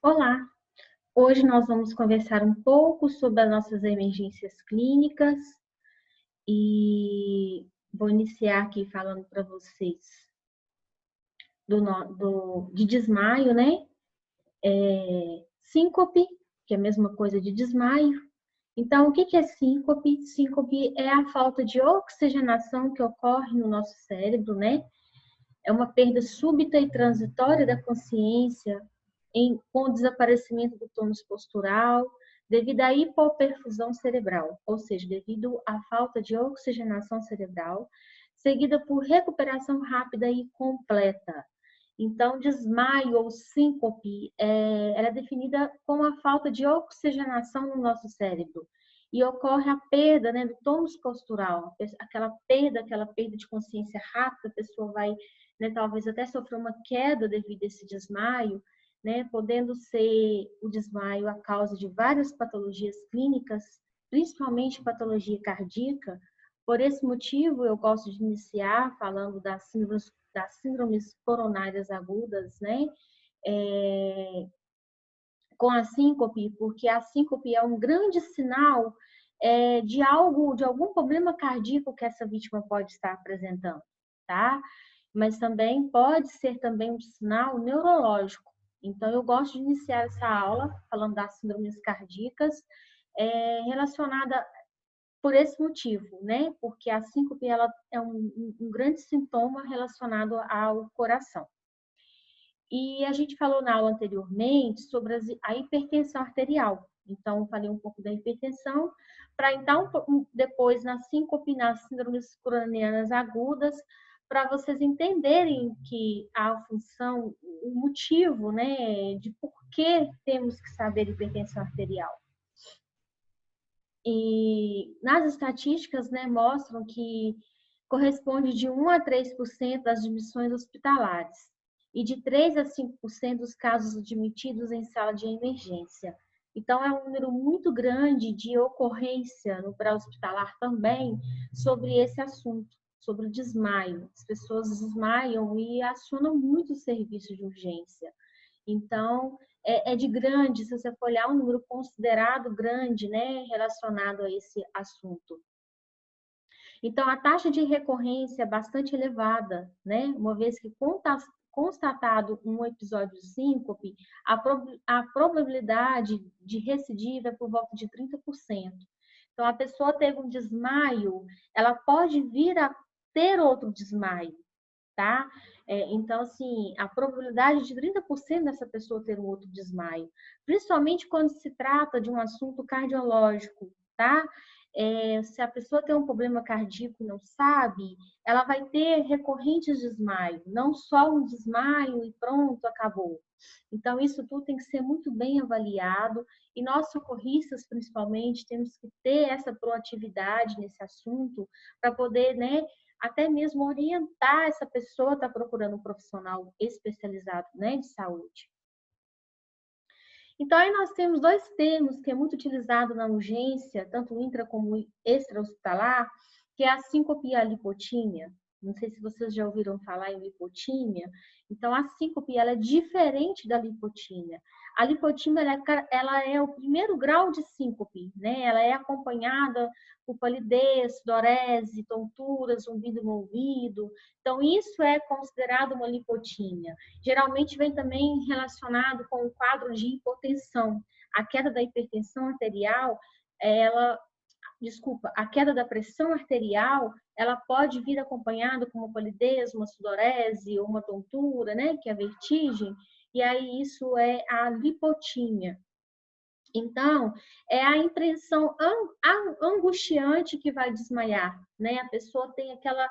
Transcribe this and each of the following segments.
Olá! Hoje nós vamos conversar um pouco sobre as nossas emergências clínicas e vou iniciar aqui falando para vocês de desmaio, né? Síncope, que é a mesma coisa de desmaio. Então, o que é síncope? Síncope é a falta de oxigenação que ocorre no nosso cérebro, né? É uma perda súbita e transitória da consciência com o desaparecimento do tônus postural, devido à hipoperfusão cerebral, ou seja, devido à falta de oxigenação cerebral, seguida por recuperação rápida e completa. Então, desmaio ou síncope ela é definida como a falta de oxigenação no nosso cérebro. E ocorre a perda, né, do tônus postural, aquela perda de consciência rápida, a pessoa vai, né, talvez até sofrer uma queda devido a esse desmaio, né, podendo ser o desmaio a causa de várias patologias clínicas, principalmente patologia cardíaca. Por esse motivo, eu gosto de iniciar falando das síndromes coronárias agudas, né, com a síncope, porque a síncope é um grande sinal de algum problema cardíaco que essa vítima pode estar apresentando, tá? Mas também pode ser também um sinal neurológico. Então, eu gosto de iniciar essa aula falando das síndromes cardíacas relacionada por esse motivo, né? Porque a síncope ela é um grande sintoma relacionado ao coração. E a gente falou na aula anteriormente sobre a hipertensão arterial. Então, falei um pouco da hipertensão, para então, depois, na síncope, nas síndromes coronarianas agudas, para vocês entenderem que a função, o motivo, né, de por que temos que saber hipertensão arterial. E nas estatísticas, né, mostram que corresponde de 1 a 3% das admissões hospitalares e de 3 a 5% dos casos admitidos em sala de emergência. Então, é um número muito grande de ocorrência no pré-hospitalar também sobre esse assunto, sobre o desmaio. As pessoas desmaiam e acionam muito o serviço de urgência. Então, é de grande, se você for olhar, um número considerado grande, né, relacionado a esse assunto. Então, a taxa de recorrência é bastante elevada, né, uma vez que constatado um episódio de síncope, a probabilidade de recidiva é por volta de 30%. Então, a pessoa teve um desmaio, ela pode vir a ter outro desmaio, tá? Então, assim, a probabilidade de 30% dessa pessoa ter um outro desmaio, principalmente quando se trata de um assunto cardiológico, tá? Se a pessoa tem um problema cardíaco e não sabe, ela vai ter recorrentes desmaio, não só um desmaio e pronto, acabou. Então, isso tudo tem que ser muito bem avaliado e nós socorristas, principalmente, temos que ter essa proatividade nesse assunto para poder, né, até mesmo orientar essa pessoa a estar procurando um profissional especializado, né, de saúde. Então, aí nós temos dois termos que é muito utilizado na urgência, tanto intra como extra-hospitalar, que é a síncope e a lipotímia. Não sei se vocês já ouviram falar em lipotímia. Então, a síncope ela é diferente da lipotímia. A lipotímia ela é o primeiro grau de síncope, né? Ela é acompanhada por palidez, sudorese, tontura, zumbido no ouvido. Então, isso é considerado uma lipotímia. Geralmente vem também relacionado com o quadro de hipotensão. A queda da hipertensão arterial, a queda da pressão arterial, ela pode vir acompanhada com uma palidez, uma sudorese ou uma tontura, né, que é a vertigem, e aí isso é a lipotímia. Então, é a impressão angustiante que vai desmaiar, né? A pessoa tem aquela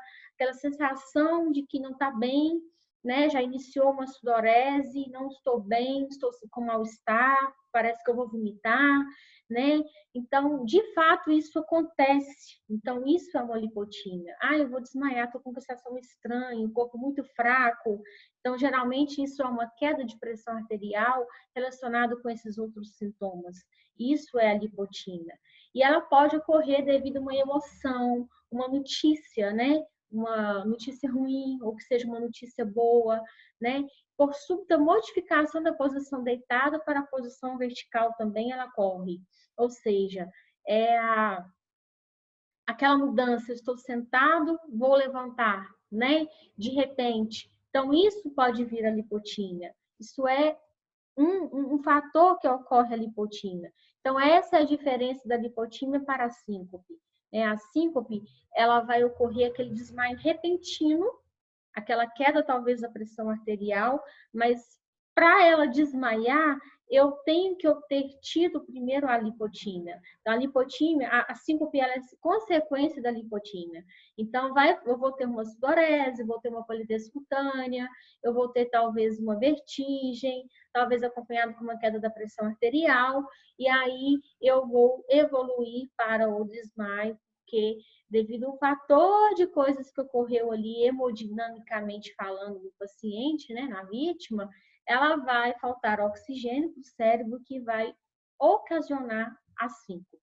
sensação de que não está bem, né? Já iniciou uma sudorese, não estou bem, estou com mal-estar, parece que eu vou vomitar, né? Então, de fato, isso acontece. Então, isso é uma lipotímia. Eu vou desmaiar, estou com uma sensação estranha, um corpo muito fraco. Então, geralmente, isso é uma queda de pressão arterial relacionado com esses outros sintomas. Isso é a lipotímia. E ela pode ocorrer devido a uma emoção, uma notícia, né? Uma notícia ruim ou que seja uma notícia boa, né? por súbita modificação da posição deitada para a posição vertical também ela ocorre. Ou seja, aquela mudança, eu estou sentado, vou levantar, né? De repente. Então, isso pode vir a lipotímia. Isso é um fator que ocorre a lipotímia. Então, essa é a diferença da lipotímia para a síncope. A síncope, ela vai ocorrer aquele desmaio repentino, aquela queda talvez da pressão arterial, mas para ela desmaiar, eu tenho que ter tido primeiro a lipotímia. Então, a lipotímia, a síncope, ela é consequência da lipotímia. Então, eu vou ter uma sudorese, vou ter uma palidez cutânea, eu vou ter talvez uma vertigem, talvez acompanhado com uma queda da pressão arterial, e aí eu vou evoluir para o desmaio, porque devido a um fator de coisas que ocorreu ali hemodinamicamente falando no paciente, né, na vítima, ela vai faltar oxigênio para o cérebro que vai ocasionar a síncope.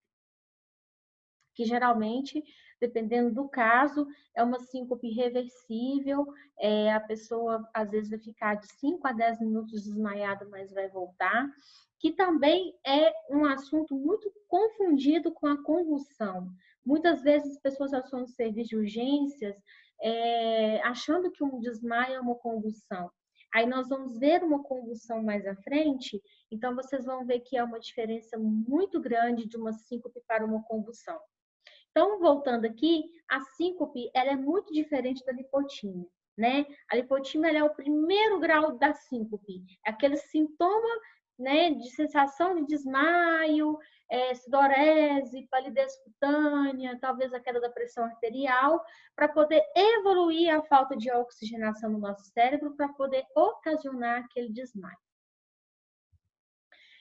Que geralmente, dependendo do caso, é uma síncope reversível, a pessoa às vezes vai ficar de 5 a 10 minutos desmaiada, mas vai voltar, que também é um assunto muito confundido com a convulsão. Muitas vezes as pessoas atuam no serviço de urgências achando que um desmaio é uma convulsão. Aí nós vamos ver uma convulsão mais à frente, então vocês vão ver que é uma diferença muito grande de uma síncope para uma convulsão. Então, voltando aqui, a síncope ela é muito diferente da lipotímia, né? A lipotímia ela é o primeiro grau da síncope, é aquele sintoma, né, de sensação de desmaio, sudorese, palidez cutânea, talvez a queda da pressão arterial, para poder evoluir a falta de oxigenação no nosso cérebro, para poder ocasionar aquele desmaio.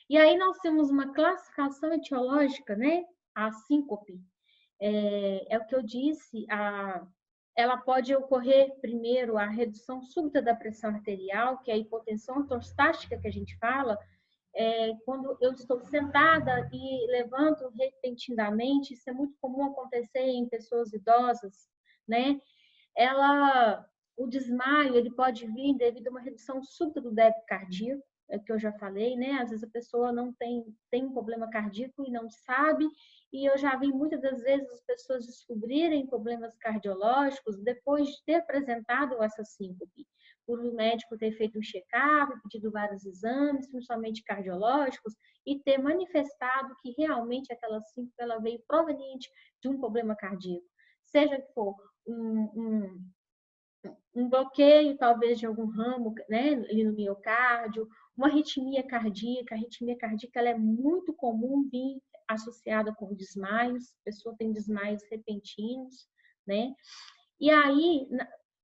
E aí nós temos uma classificação etiológica, né? A síncope. É o que eu disse, ela pode ocorrer primeiro a redução súbita da pressão arterial, que é a hipotensão ortostática que a gente fala, quando eu estou sentada e levanto repentinamente, isso é muito comum acontecer em pessoas idosas, né? O desmaio, ele pode vir devido a uma redução súbita do débito cardíaco, que eu já falei, né? Às vezes a pessoa não tem um problema cardíaco e não sabe, e eu já vi muitas das vezes as pessoas descobrirem problemas cardiológicos depois de ter apresentado essa síncope, por o médico ter feito um check-up, pedido vários exames, principalmente cardiológicos, e ter manifestado que realmente aquela síncope ela veio proveniente de um problema cardíaco. Seja que for um bloqueio, talvez, de algum ramo, né, ali no miocárdio, uma arritmia cardíaca. A arritmia cardíaca ela é muito comum vir associada com desmaios, a pessoa tem desmaios repentinos, né? E aí,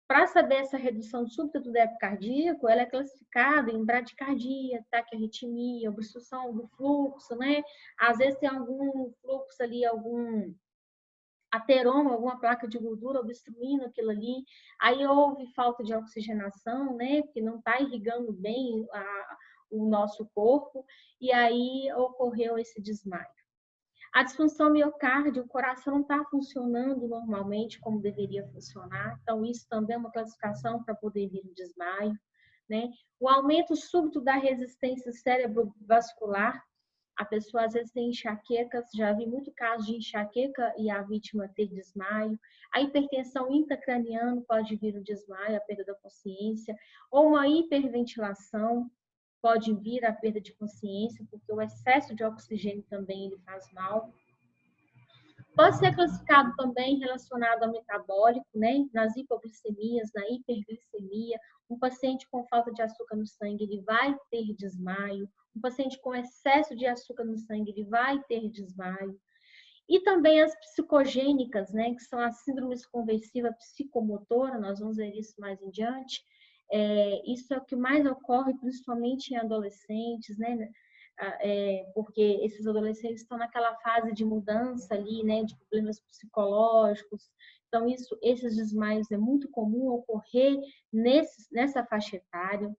para saber essa redução súbita do débito cardíaco, ela é classificada em bradicardia, taquiarritmia, obstrução do fluxo, né? Às vezes tem algum fluxo ali, algum ateroma, alguma placa de gordura obstruindo aquilo ali, aí houve falta de oxigenação, né, porque não está irrigando bem o nosso corpo, e aí ocorreu esse desmaio. A disfunção miocárdio, o coração não está funcionando normalmente como deveria funcionar, então isso também é uma classificação para poder vir o desmaio, né? O aumento súbito da resistência cerebrovascular, a pessoa às vezes tem enxaquecas, já vi muito caso de enxaqueca e a vítima ter desmaio. A hipertensão intracraniana pode vir o desmaio, a perda da consciência, ou uma hiperventilação pode vir a perda de consciência, porque o excesso de oxigênio também ele faz mal. Pode ser classificado também relacionado ao metabólico, né? Nas hipoglicemias, na hiperglicemia. Um paciente com falta de açúcar no sangue, ele vai ter desmaio. Um paciente com excesso de açúcar no sangue, ele vai ter desmaio. E também as psicogênicas, né? Que são as síndromes conversiva psicomotora, nós vamos ver isso mais em diante. Isso é o que mais ocorre, principalmente em adolescentes, né? Porque esses adolescentes estão naquela fase de mudança ali, né, de problemas psicológicos. Então, esses desmaios é muito comum ocorrer nessa faixa etária.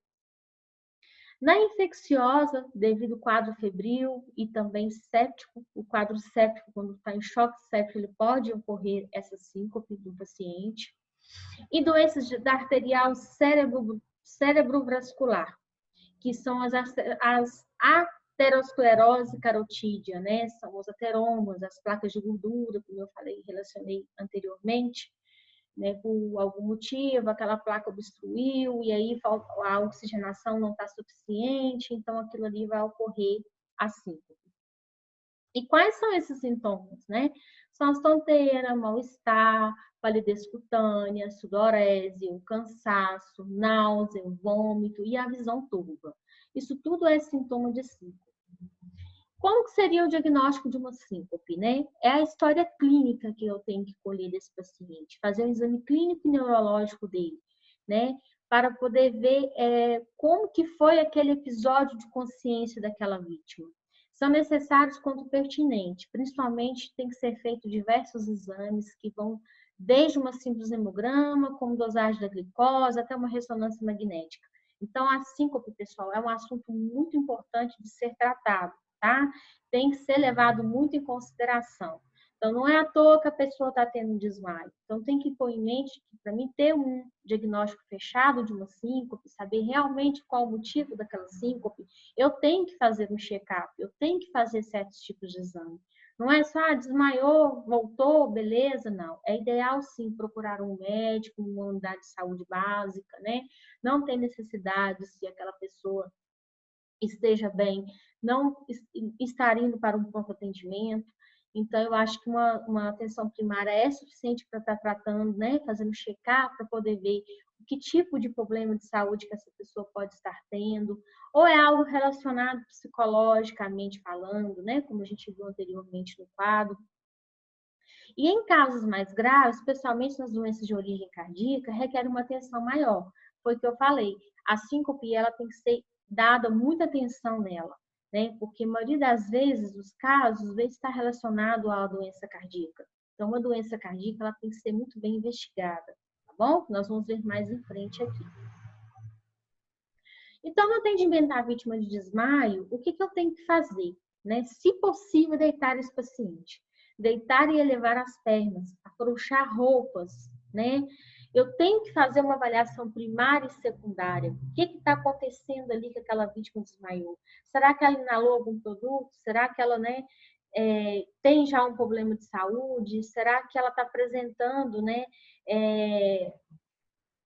Na infecciosa, devido ao quadro febril e também séptico, o quadro séptico, quando está em choque séptico, ele pode ocorrer essa síncope do paciente. E doenças da arterial cerebrovascular, que são as aterosclerose carotídea, né? São os ateromas, as placas de gordura, como eu falei, relacionei anteriormente, né? Por algum motivo, aquela placa obstruiu e aí a oxigenação não está suficiente, então aquilo ali vai ocorrer assim. E quais são esses sintomas, né? São as tonteiras, mal-estar, palidez cutânea, sudorese, o cansaço, náusea, o vômito e a visão turva. Isso tudo é sintoma de síncope. Como que seria o diagnóstico de uma síncope, né? É a história clínica que eu tenho que colher desse paciente, fazer um exame clínico e neurológico dele, né? Para poder ver como que foi aquele episódio de consciência daquela vítima. São necessários quanto pertinente, principalmente tem que ser feito diversos exames que vão desde uma simples hemograma, como dosagem da glicose, até uma ressonância magnética. Então, a síncope, pessoal, é um assunto muito importante de ser tratado, tá? Tem que ser levado muito em consideração. Então, não é à toa que a pessoa está tendo um desmaio. Então, tem que pôr em mente que, para mim, ter um diagnóstico fechado de uma síncope, saber realmente qual o motivo daquela síncope, eu tenho que fazer um check-up, eu tenho que fazer certos tipos de exame. Não é só, desmaiou, voltou, beleza, não. É ideal, sim, procurar um médico, uma unidade de saúde básica, né? Não tem necessidade, se aquela pessoa esteja bem, não estar indo para um pronto atendimento. Então, eu acho que uma atenção primária é suficiente para estar tratando, né? Fazendo check-up para poder ver que tipo de problema de saúde que essa pessoa pode estar tendo, ou é algo relacionado psicologicamente falando, né? Como a gente viu anteriormente no quadro. E em casos mais graves, especialmente nas doenças de origem cardíaca, requer uma atenção maior. Foi o que eu falei. A síncope, ela tem que ser dada muita atenção nela, né? Porque a maioria das vezes, os casos, às vezes está relacionado à doença cardíaca. Então, uma doença cardíaca, ela tem que ser muito bem investigada, tá bom? Nós vamos ver mais em frente aqui. Então, no atendimento da vítima de desmaio, o que eu tenho que fazer? Né? Se possível, deitar esse paciente. Deitar e elevar as pernas, afrouxar roupas, né? Eu tenho que fazer uma avaliação primária e secundária. O que está acontecendo ali que aquela vítima desmaiou? Será que ela inalou algum produto? Será que ela, né, tem já um problema de saúde? Será que ela está apresentando, né,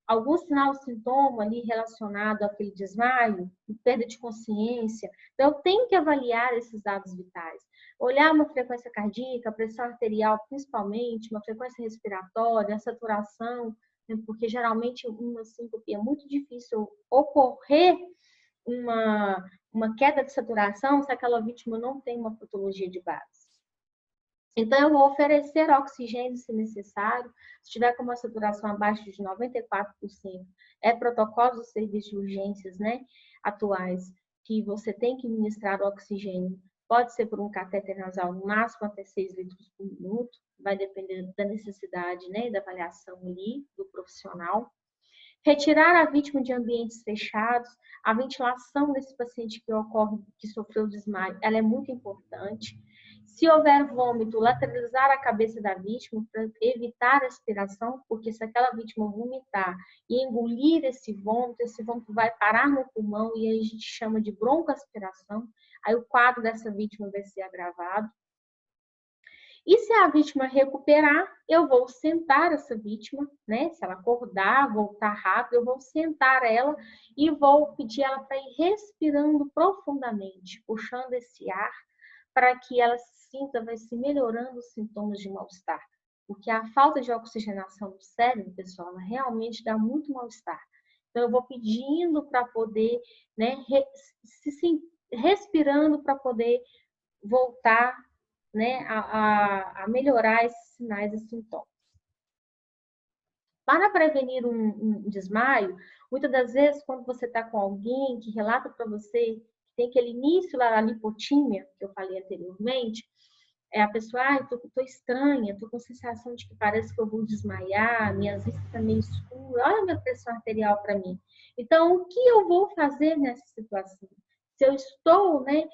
algum sinal, sintoma ali relacionado àquele desmaio, perda de consciência. Então, eu tenho que avaliar esses dados vitais. Olhar uma frequência cardíaca, pressão arterial principalmente, uma frequência respiratória, a saturação, né, porque geralmente uma síncope é muito difícil ocorrer uma queda de saturação se aquela vítima não tem uma patologia de base. Então, eu vou oferecer oxigênio se necessário. Se tiver com uma saturação abaixo de 94%, é protocolo do serviço de urgências, né, atuais, que você tem que ministrar oxigênio. Pode ser por um catéter nasal, no máximo até 6 litros por minuto. Vai depender da necessidade, né, da avaliação ali do profissional. Retirar a vítima de ambientes fechados. A ventilação desse paciente que ocorre, que sofreu desmaio, ela é muito importante. Se houver vômito, lateralizar a cabeça da vítima para evitar a aspiração, porque se aquela vítima vomitar e engolir esse vômito vai parar no pulmão e aí a gente chama de broncoaspiração. Aí o quadro dessa vítima vai ser agravado. E se a vítima recuperar, eu vou sentar essa vítima, né? Se ela acordar, voltar rápido, eu vou sentar ela e vou pedir ela para ir respirando profundamente, puxando esse ar, para que ela sinta, vai se melhorando os sintomas de mal-estar. Porque a falta de oxigenação do cérebro, pessoal, ela realmente dá muito mal-estar. Então, eu vou pedindo para poder, né, respirando para poder voltar, né, a melhorar esses sinais e sintomas. Para prevenir um desmaio, muitas das vezes, quando você está com alguém que relata para você que tem aquele início lá, a lipotímia, que eu falei anteriormente, a pessoa, tô estranha, tô com a sensação de que parece que eu vou desmaiar, minha vista está meio escura, olha a minha pressão arterial para mim. Então, o que eu vou fazer nessa situação? Se eu estou, né,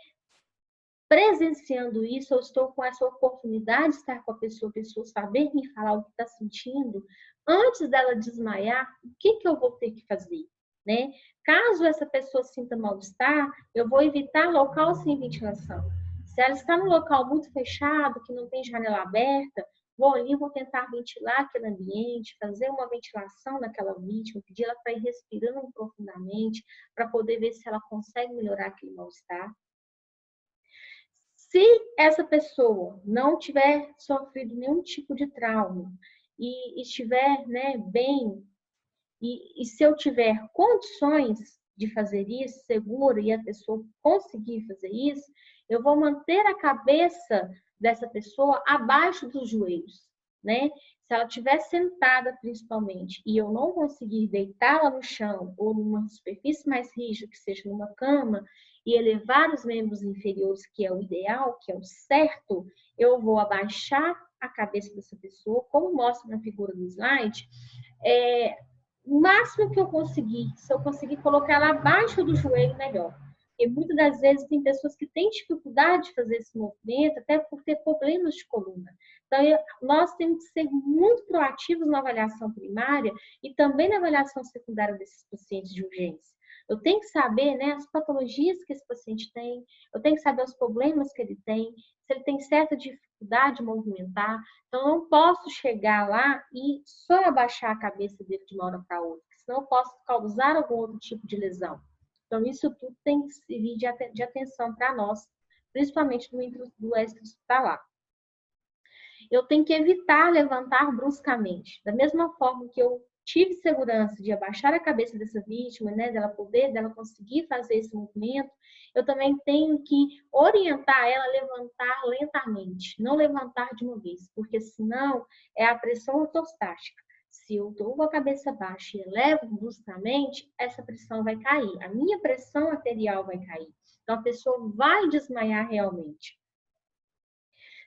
presenciando isso, eu estou com essa oportunidade de estar com a pessoa saber me falar o que está sentindo, antes dela desmaiar, o que eu vou ter que fazer? né? Caso essa pessoa sinta mal-estar, eu vou evitar local sem ventilação. Se ela está num local muito fechado, que não tem janela aberta, vou ali, vou tentar ventilar aquele ambiente, fazer uma ventilação naquela vítima, pedir ela para ir respirando profundamente, para poder ver se ela consegue melhorar aquele mal-estar. Se essa pessoa não tiver sofrido nenhum tipo de trauma e estiver, né, bem, e se eu tiver condições de fazer isso, segura, e a pessoa conseguir fazer isso, eu vou manter a cabeça dessa pessoa abaixo dos joelhos, né? Se ela estiver sentada, principalmente, e eu não conseguir deitá-la no chão ou numa superfície mais rígida, que seja numa cama, e elevar os membros inferiores, que é o ideal, que é o certo, eu vou abaixar a cabeça dessa pessoa, como mostra na figura do slide, o máximo que eu conseguir, se eu conseguir colocar ela abaixo do joelho, melhor. Porque muitas das vezes tem pessoas que têm dificuldade de fazer esse movimento, até por ter problemas de coluna. Então, nós temos que ser muito proativos na avaliação primária e também na avaliação secundária desses pacientes de urgência. Eu tenho que saber, né, as patologias que esse paciente tem, eu tenho que saber os problemas que ele tem, se ele tem certa dificuldade de movimentar. Então, eu não posso chegar lá e só abaixar a cabeça dele de uma hora para outra, senão eu posso causar algum outro tipo de lesão. Então, isso tudo tem que servir de atenção para nós, principalmente do extra-hospitalar. Eu tenho que evitar levantar bruscamente. Da mesma forma que eu tive segurança de abaixar a cabeça dessa vítima, né, dela conseguir fazer esse movimento, eu também tenho que orientar ela a levantar lentamente, não levantar de uma vez, porque senão é a pressão ortostática. Se eu estou com a cabeça baixa e elevo bruscamente, essa pressão vai cair, a minha pressão arterial vai cair. Então a pessoa vai desmaiar realmente.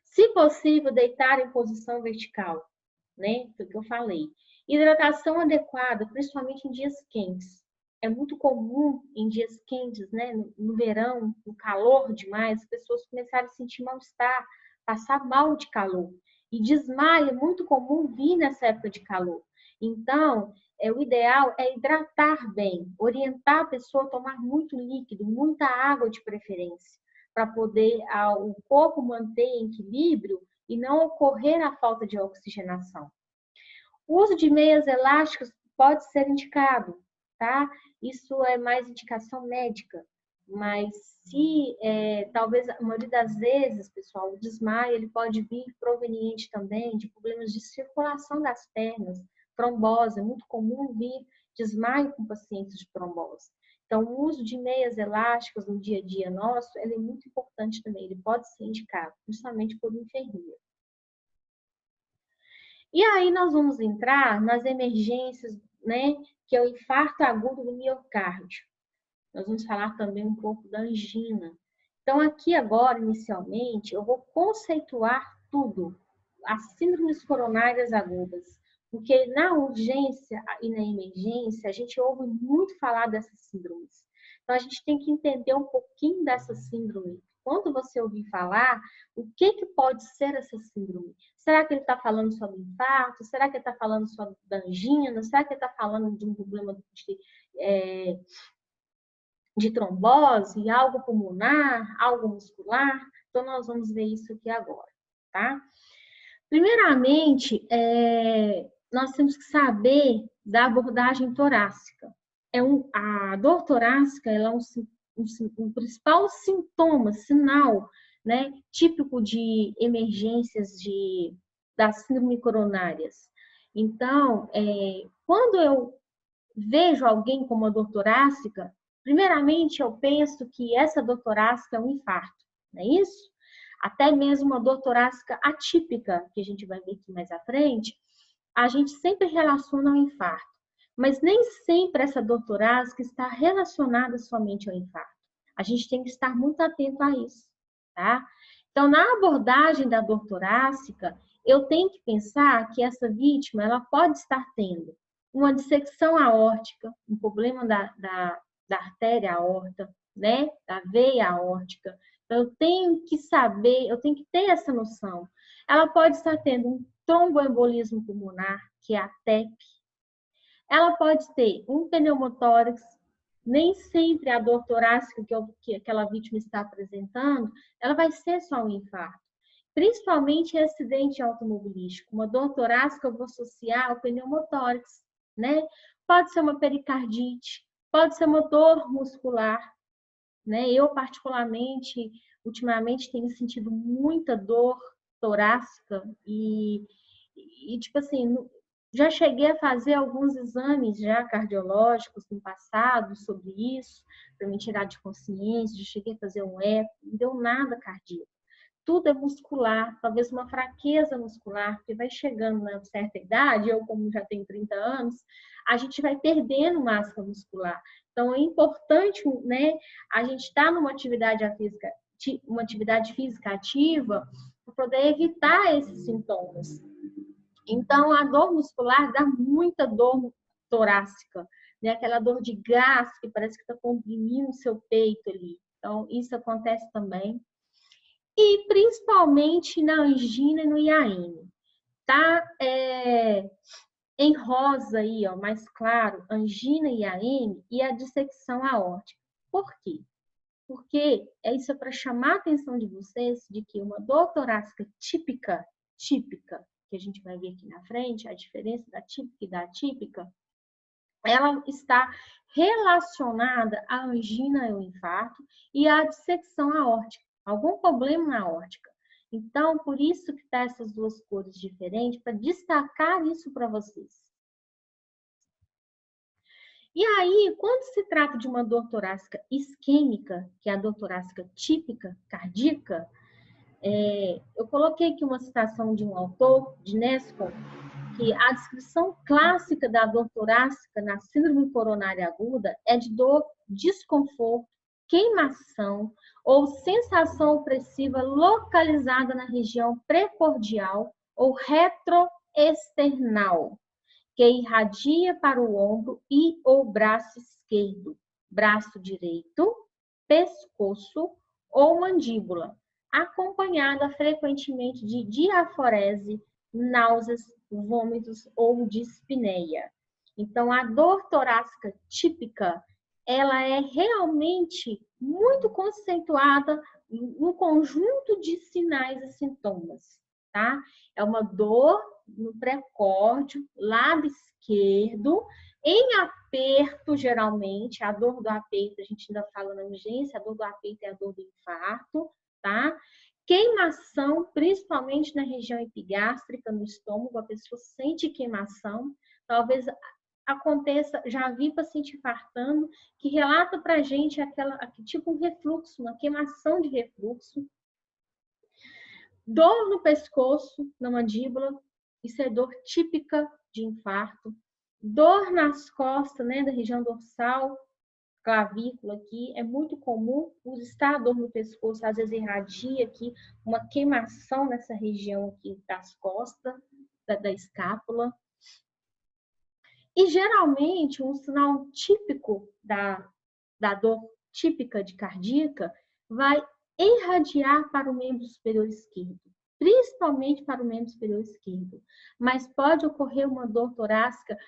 Se possível, deitar em posição vertical, né? Foi o que eu falei. Hidratação adequada, principalmente em dias quentes. É muito comum em dias quentes, né? No verão, no calor demais, as pessoas começarem a sentir mal-estar, passar mal de calor. E desmaio é muito comum vir nessa época de calor. Então, o ideal é hidratar bem, orientar a pessoa a tomar muito líquido, muita água de preferência, para poder o corpo manter em equilíbrio e não ocorrer a falta de oxigenação. O uso de meias elásticas pode ser indicado, tá? Isso é mais indicação médica, mas se talvez a maioria das vezes, pessoal, o desmaio ele pode vir proveniente também de problemas de circulação das pernas, trombose, é muito comum vir desmaio com pacientes de trombose. Então, o uso de meias elásticas no dia a dia nosso, ele é muito importante também, ele pode ser indicado, principalmente por enfermeira. E aí nós vamos entrar nas emergências, né, que é o infarto agudo do miocárdio. Nós vamos falar também um pouco da angina. Então, aqui agora, inicialmente, eu vou conceituar tudo, as síndromes coronárias agudas, porque na urgência e na emergência, a gente ouve muito falar dessas síndromes. Então, a gente tem que entender um pouquinho dessa síndrome. Quando você ouvir falar, o que pode ser essa síndrome? Será que ele está falando sobre infarto? Será que ele está falando sobre angina? Será que ele está falando de um problema de trombose, algo pulmonar, algo muscular? Então, nós vamos ver isso aqui agora, tá? Primeiramente, nós temos que saber da abordagem torácica. A dor torácica ela é um principal sintoma, sinal, né, típico de emergências das síndromes coronárias. Então, quando eu vejo alguém com uma dor torácica, primeiramente eu penso que essa dor torácica é um infarto, não é isso? Até mesmo uma dor torácica atípica, que a gente vai ver aqui mais à frente, a gente sempre relaciona ao infarto. Mas nem sempre essa dor torácica está relacionada somente ao infarto. A gente tem que estar muito atento a isso, tá? Então, na abordagem da dor torácica, eu tenho que pensar que essa vítima ela pode estar tendo uma dissecção aórtica, um problema da artéria aorta, né? Da veia aórtica. Então, eu tenho que saber, eu tenho que ter essa noção. Ela pode estar tendo um tromboembolismo pulmonar, que é a TEP. Ela pode ter um pneumotórax, nem sempre a dor torácica que aquela vítima está apresentando, ela vai ser só um infarto. Principalmente em acidente automobilístico. Uma dor torácica eu vou associar ao pneumotórax, né? Pode ser uma pericardite, pode ser uma dor muscular, né? Eu, particularmente, ultimamente tenho sentido muita dor torácica e tipo assim, já cheguei a fazer alguns exames já cardiológicos no passado sobre isso, para me tirar de consciência, já cheguei a fazer um eco, não deu nada cardíaco. Tudo é muscular, talvez uma fraqueza muscular, porque vai chegando na certa idade, eu como já tenho 30 anos, a gente vai perdendo massa muscular. Então é importante, né, a gente estar numa uma atividade física ativa para poder evitar esses sintomas. Então a dor muscular dá muita dor torácica, né? Aquela dor de gás que parece que está comprimindo o seu peito ali. Então isso acontece também. E principalmente na angina e no IAM. Tá em rosa aí, ó, mais claro, angina e IAM e a dissecção aórtica. Por quê? Porque isso é para chamar a atenção de vocês de que uma dor torácica típica, que a gente vai ver aqui na frente, a diferença da típica e da atípica, ela está relacionada à angina e ao infarto e à dissecção aórtica, algum problema na aórtica. Então, por isso que tá essas duas cores diferentes, para destacar isso para vocês. E aí, quando se trata de uma dor torácica isquêmica, que é a dor torácica típica, cardíaca, eu coloquei aqui uma citação de um autor, de Nesco, que a descrição clássica da dor torácica na síndrome coronária aguda é de dor, desconforto, queimação ou sensação opressiva localizada na região precordial ou retroesternal, que irradia para o ombro e ou braço esquerdo, braço direito, pescoço ou mandíbula, acompanhada frequentemente de diaforese, náuseas, vômitos ou dispneia. Então, a dor torácica típica, ela é realmente muito conceituada no conjunto de sinais e sintomas, tá? É uma dor no precórdio, lado esquerdo, em aperto, geralmente, a dor do apeito, a gente ainda fala na urgência, a dor do apeito é a dor do infarto, tá? Queimação, principalmente na região epigástrica, no estômago, a pessoa sente queimação, talvez aconteça, já vi paciente infartando, que relata pra gente tipo um refluxo, uma queimação de refluxo, dor no pescoço, na mandíbula, isso é dor típica de infarto. Dor nas costas, né, da região dorsal, clavícula aqui, é muito comum. Estar dor no pescoço, às vezes irradia aqui, uma queimação nessa região aqui das costas, da escápula. E geralmente um sinal típico da dor típica de cardíaca vai irradiar para o membro superior esquerdo, principalmente para o membro superior esquerdo. Mas pode ocorrer uma dor torácica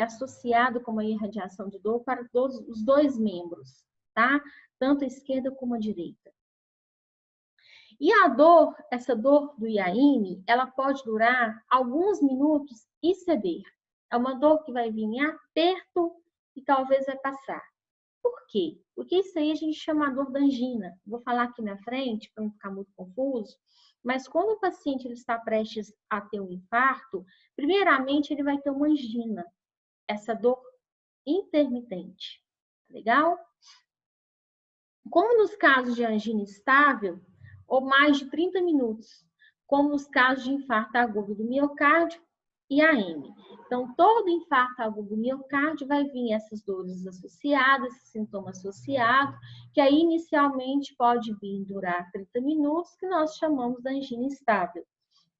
associada com uma irradiação de dor para os dois membros, tá? Tanto a esquerda como a direita. E a dor, essa dor do IAM, ela pode durar alguns minutos e ceder. É uma dor que vai vir em aperto e talvez vai passar. Por quê? Porque isso aí a gente chama a dor da angina. Vou falar aqui na frente, para não ficar muito confuso, mas quando o paciente ele está prestes a ter um infarto, primeiramente ele vai ter uma angina, essa dor intermitente. Legal? Como nos casos de angina estável, ou mais de 30 minutos, como nos casos de infarto agudo do miocárdio e AM. Então, todo infarto agudo do miocárdio vai vir essas dores associadas, esse sintoma associado, que aí inicialmente pode vir durar 30 minutos, que nós chamamos de angina estável,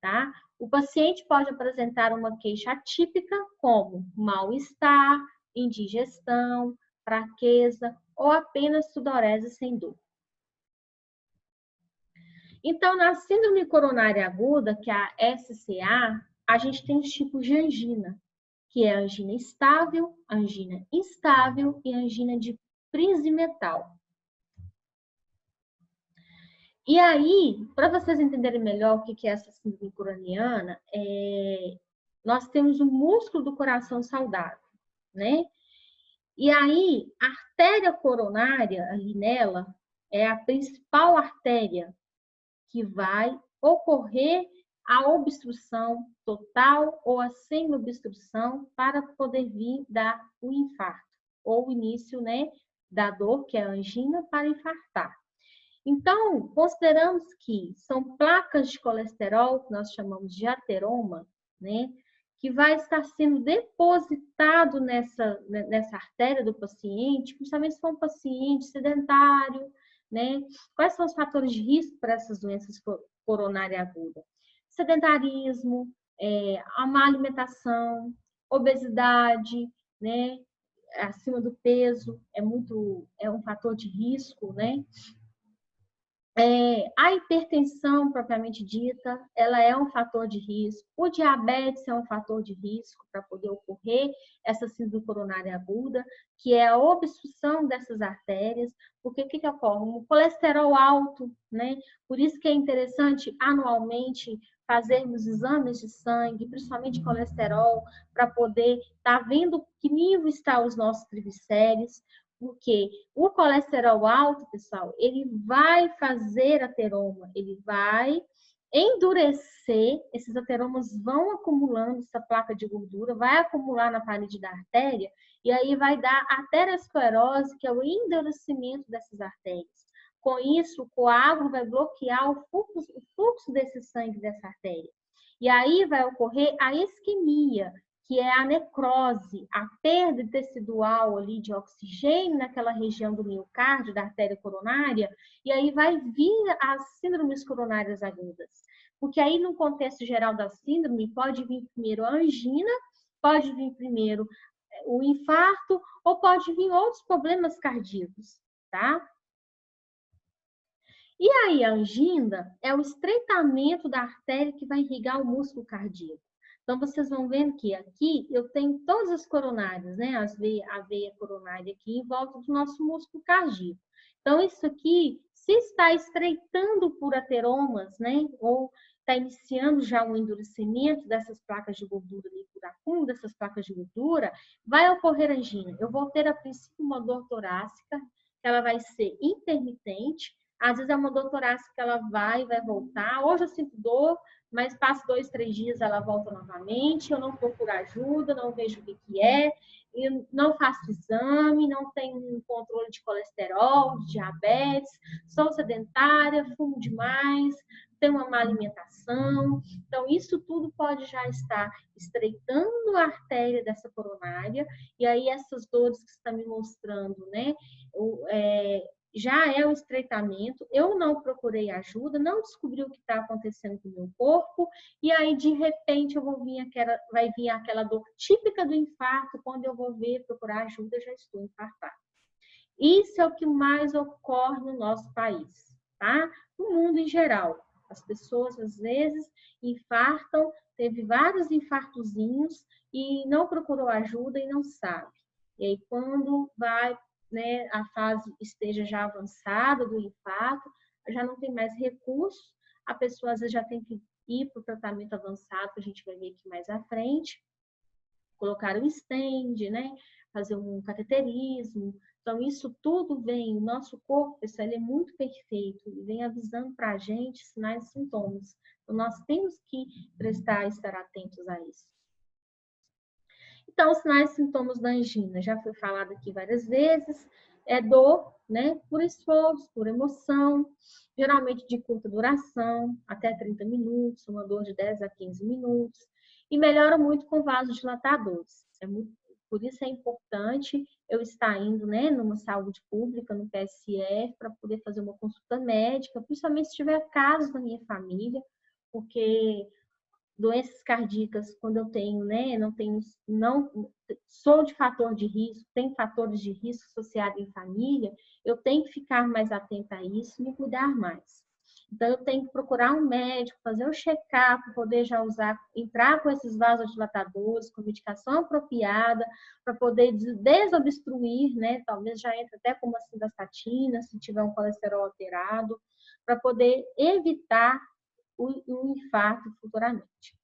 tá? O paciente pode apresentar uma queixa atípica, como mal-estar, indigestão, fraqueza ou apenas sudorese sem dor. Então, na síndrome coronária aguda, que é a SCA, a gente tem os tipos de angina, que é a angina estável, angina instável e angina de Prinzmetal. E aí, para vocês entenderem melhor o que é essa síndrome craniana, nós temos o músculo do coração saudável, né? E aí, a artéria coronária ali nela é a principal artéria que vai ocorrer a obstrução total ou a sem-obstrução para poder vir dar o infarto, ou o início, né, da dor, que é a angina, para infartar. Então, consideramos que são placas de colesterol, que nós chamamos de ateroma, né, que vai estar sendo depositado nessa artéria do paciente, principalmente se for um paciente sedentário, né? Quais são os fatores de risco para essas doenças coronárias agudas? Sedentarismo, a má alimentação, obesidade, né? Acima do peso é um fator de risco, né? A hipertensão, propriamente dita, ela é um fator de risco. O diabetes é um fator de risco para poder ocorrer essa síndrome coronária aguda, que é a obstrução dessas artérias. Porque o que ocorre? Um colesterol alto, né? Por isso que é interessante anualmente fazermos exames de sangue, principalmente de colesterol, para poder estar vendo que nível está os nossos triglicéridos. Porque o colesterol alto, pessoal, ele vai fazer ateroma, ele vai endurecer, esses ateromas vão acumulando essa placa de gordura, vai acumular na parede da artéria, e aí vai dar aterosclerose, que é o endurecimento dessas artérias. Com isso, o coágulo vai bloquear o fluxo desse sangue dessa artéria. E aí vai ocorrer a isquemia, que é a necrose, a perda tecidual ali de oxigênio naquela região do miocárdio, da artéria coronária, e aí vai vir as síndromes coronárias agudas. Porque aí, no contexto geral da síndrome, pode vir primeiro a angina, pode vir primeiro o infarto, ou pode vir outros problemas cardíacos, tá? E aí, a angina é o estreitamento da artéria que vai irrigar o músculo cardíaco. Então, vocês vão vendo que aqui eu tenho todas as coronárias, né? A veia coronária aqui em volta do nosso músculo cardíaco. Então, isso aqui, se está estreitando por ateromas, né? Ou está iniciando já o endurecimento dessas placas de gordura ali, por acúmulo dessas placas de gordura, vai ocorrer angina. Eu vou ter, a princípio, uma dor torácica, que ela vai ser intermitente. Às vezes é uma dor torácica que ela vai voltar. Hoje eu sinto dor, mas passa 2, 3 dias ela volta novamente. Eu não procuro ajuda, não vejo o que é, eu não faço exame, não tenho um controle de colesterol, de diabetes, sou sedentária, fumo demais, tenho uma má alimentação. Então, isso tudo pode já estar estreitando a artéria dessa coronária, e aí essas dores que você está me mostrando, né? Já é o estreitamento, eu não procurei ajuda, não descobri o que está acontecendo com o meu corpo, e aí, de repente, vai vir aquela dor típica do infarto, quando eu vou procurar ajuda, já estou infartada. Isso é o que mais ocorre no nosso país, tá? No mundo em geral. As pessoas, às vezes, infartam, teve vários infartozinhos e não procurou ajuda e não sabe. E aí, quando vai, né, a fase esteja já avançada do infarto, já não tem mais recursos, a pessoa às vezes já tem que ir para o tratamento avançado, que a gente vai ver aqui mais à frente, colocar um stent, né, fazer um cateterismo. Então, isso tudo vem, o nosso corpo, pessoal, ele é muito perfeito, ele vem avisando para a gente sinais e sintomas. Então, nós temos que estar atentos a isso. Então, os sinais e sintomas da angina, já foi falado aqui várias vezes, é dor, né, por esforço, por emoção, geralmente de curta duração, até 30 minutos, uma dor de 10 a 15 minutos, e melhora muito com vasodilatadores. Por isso é importante eu estar indo, né, numa saúde pública, no PSF, para poder fazer uma consulta médica, principalmente se tiver casos na minha família, porque doenças cardíacas, quando eu tenho, né, não sou de fator de risco, tem fatores de risco associados em família, eu tenho que ficar mais atenta a isso e me cuidar mais. Então, eu tenho que procurar um médico, fazer o check-up, poder já usar, entrar com esses vasodilatadores, com medicação apropriada, para poder desobstruir, né? Talvez já entre até com uma simvastatina, se tiver um colesterol alterado, para poder evitar um infarto futuramente.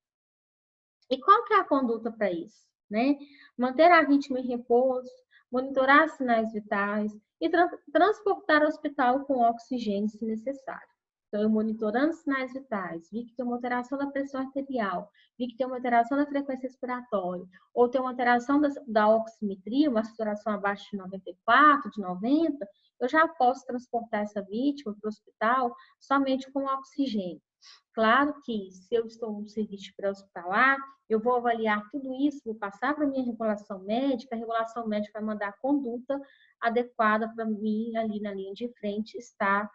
E qual que é a conduta para isso? Né? Manter a vítima em repouso, monitorar sinais vitais e transportar ao hospital com oxigênio se necessário. Então, eu monitorando sinais vitais, vi que tem uma alteração da pressão arterial, vi que tem uma alteração da frequência respiratória, ou tem uma alteração da oximetria, uma saturação abaixo de 94, de 90, eu já posso transportar essa vítima para o hospital somente com oxigênio. Claro que se eu estou no serviço pré-hospitalar, eu vou avaliar tudo isso, vou passar para a minha regulação médica, a regulação médica vai mandar a conduta adequada para mim, ali na linha de frente, estar,